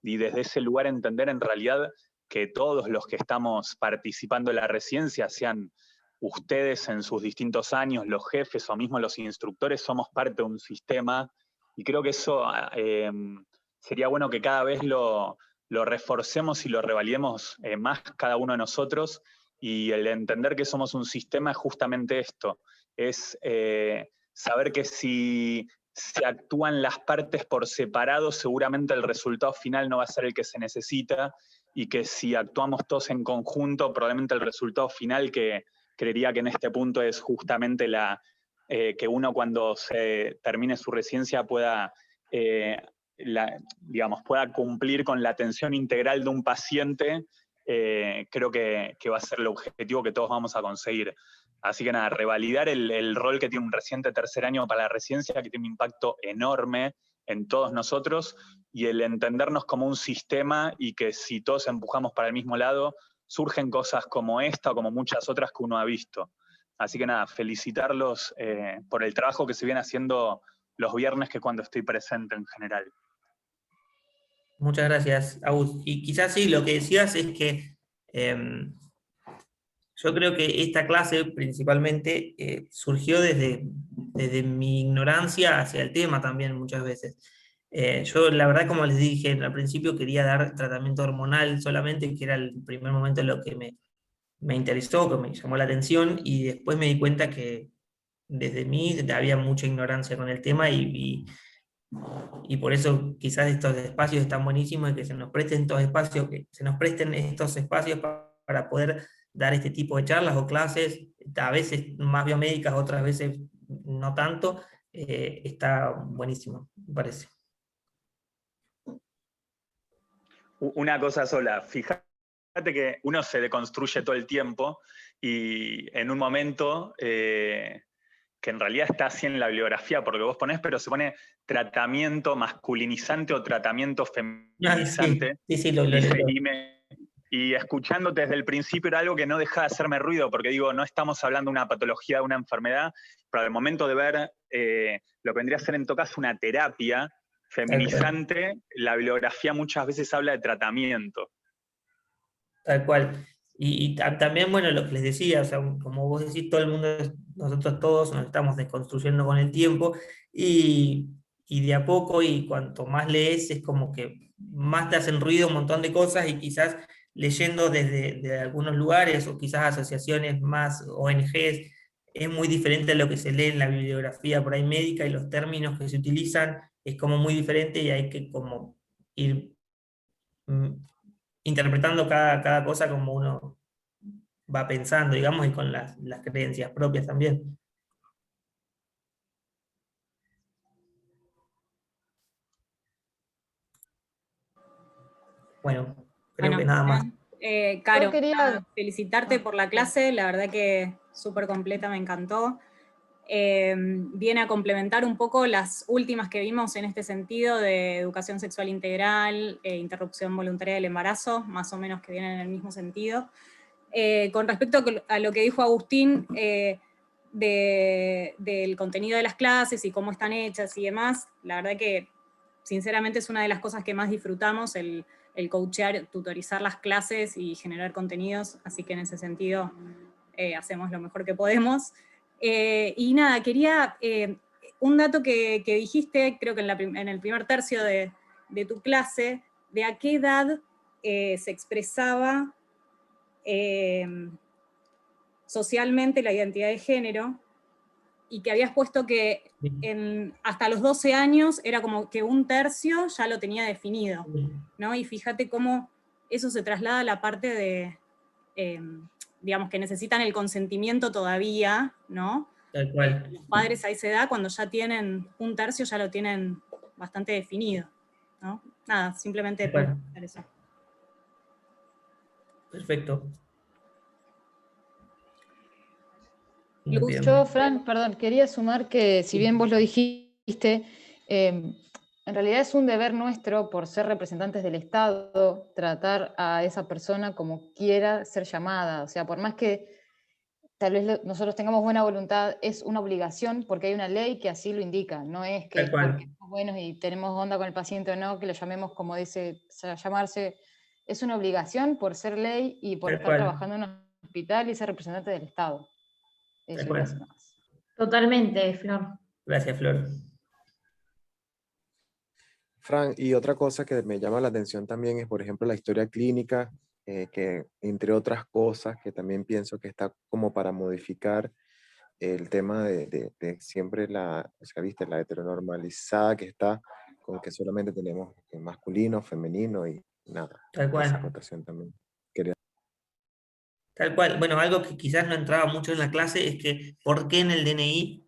y desde ese lugar entender en realidad que todos los que estamos participando en la residencia, sean ustedes en sus distintos años, los jefes o mismo los instructores, somos parte de un sistema, y creo que eso sería bueno que cada vez lo reforcemos y lo revalidemos más cada uno de nosotros, y el entender que somos un sistema es justamente esto, es saber que si se actúan las partes por separado, seguramente el resultado final no va a ser el que se necesita, y que si actuamos todos en conjunto, probablemente el resultado final, que creería que en este punto es justamente que uno cuando se termine su residencia pueda, pueda cumplir con la atención integral de un paciente, creo que va a ser el objetivo que todos vamos a conseguir. Así que nada, revalidar el rol que tiene un residente de tercer año para la residencia, que tiene un impacto enorme en todos nosotros, y el entendernos como un sistema, y que si todos empujamos para el mismo lado, surgen cosas como esta o como muchas otras que uno ha visto. Así que nada, felicitarlos por el trabajo que se viene haciendo los viernes, que cuando estoy presente en general. Muchas gracias, Agus. Y quizás sí, lo que decías es que yo creo que esta clase principalmente surgió desde mi ignorancia hacia el tema también muchas veces. Yo la verdad, como les dije al principio, quería dar tratamiento hormonal solamente, que era el primer momento en lo que me interesó, que me llamó la atención, y después me di cuenta que desde mí había mucha ignorancia con el tema, y por eso quizás estos espacios están buenísimos, y que se nos presten estos espacios, para poder dar este tipo de charlas o clases, a veces más biomédicas, otras veces no tanto. Está buenísimo, me parece. Una cosa sola, fíjate que uno se deconstruye todo el tiempo, y en un momento que en realidad está así en la bibliografía, porque vos ponés, pero se pone tratamiento masculinizante o tratamiento feminizante. Sí, lo leo. Y escuchándote desde el principio era algo que no deja de hacerme ruido, porque digo, no estamos hablando de una patología, de una enfermedad, pero al momento de ver lo que vendría a ser en todo caso una terapia feminizante, la bibliografía muchas veces habla de tratamiento. Tal cual. Y también, bueno, lo que les decía, o sea, como vos decís, todo el mundo, nosotros todos nos estamos desconstruyendo con el tiempo, y de a poco, y cuanto más lees, es como que más te hacen ruido un montón de cosas, y quizás leyendo desde algunos lugares, o quizás asociaciones más, ONGs, es muy diferente a lo que se lee en la bibliografía por ahí médica, y los términos que se utilizan es como muy diferente, y hay que como ir interpretando cada cosa como uno va pensando, digamos, y con las creencias propias también. Bueno, creo Bueno, que nada más. Caro, Yo quería... felicitarte por la clase, la verdad que súper completa, me encantó. Viene a complementar un poco las últimas que vimos en este sentido de educación sexual integral, interrupción voluntaria del embarazo, más o menos que vienen en el mismo sentido. Con respecto a lo que dijo Agustín del contenido de las clases y cómo están hechas y demás, la verdad que sinceramente es una de las cosas que más disfrutamos, el coachear, tutorizar las clases y generar contenidos, así que en ese sentido hacemos lo mejor que podemos. Y nada, quería un dato que dijiste, creo que en el primer tercio de tu clase, de a qué edad se expresaba socialmente la identidad de género, y que habías puesto que hasta los 12 años era como que un tercio ya lo tenía definido, ¿no? Y fíjate cómo eso se traslada a la parte de, digamos, que necesitan el consentimiento todavía, ¿no? Tal cual. Los padres a esa edad, cuando ya tienen un tercio, ya lo tienen bastante definido, ¿no? Nada, simplemente Bueno. eso. Perfecto. Yo, Fran, perdón, quería sumar que si bien vos lo dijiste, en realidad es un deber nuestro, por ser representantes del Estado, tratar a esa persona como quiera ser llamada. O sea, por más que tal vez nosotros tengamos buena voluntad, es una obligación porque hay una ley que así lo indica. No es que porque somos buenos y tenemos onda con el paciente o no, que lo llamemos como dice llamarse. Es una obligación por ser ley y por estar trabajando en un hospital y ser representante del Estado. Eso más. Totalmente, Flor. Gracias, Flor. Fran, y otra cosa que me llama la atención también es, por ejemplo, la historia clínica, que entre otras cosas que también pienso que está como para modificar el tema de siempre o sea, viste, la heteronormalizada que está con que solamente tenemos masculino, femenino y nada. Tal cual. Esa acotación también. Tal cual. Bueno, algo que quizás no entraba mucho en la clase es que ¿por qué en el DNI,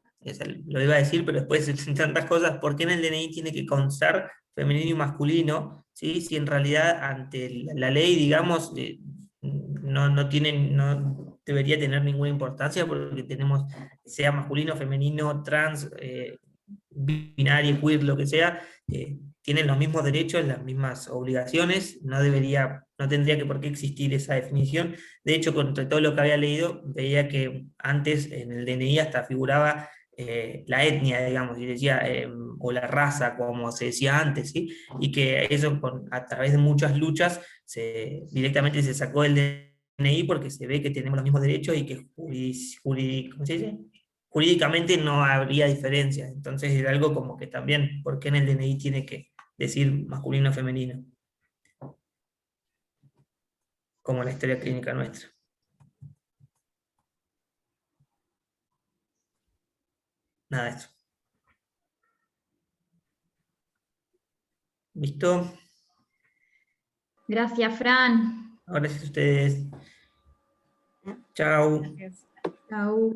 lo iba a decir, pero después en tantas cosas, ¿por qué en el DNI tiene que constar femenino y masculino? ¿Sí? Si en realidad ante la ley, digamos, no debería tener ninguna importancia porque tenemos, sea masculino, femenino, trans, binario, queer, lo que sea, tienen los mismos derechos, las mismas obligaciones, no tendría que por qué existir esa definición. De hecho, entre todo lo que había leído, veía que antes en el DNI hasta figuraba la etnia, digamos, y decía, o la raza, como se decía antes, ¿sí? Y que eso a través de muchas luchas directamente se sacó del DNI porque se ve que tenemos los mismos derechos y que ¿cómo se dice? Jurídicamente no habría diferencia. Entonces era algo como que también, ¿por qué en el DNI tiene que decir masculino o femenino? Como en la historia clínica nuestra. Nada de eso. ¿Listo? Gracias, Fran. Ahora sí ustedes. Chao. Gracias. Chau.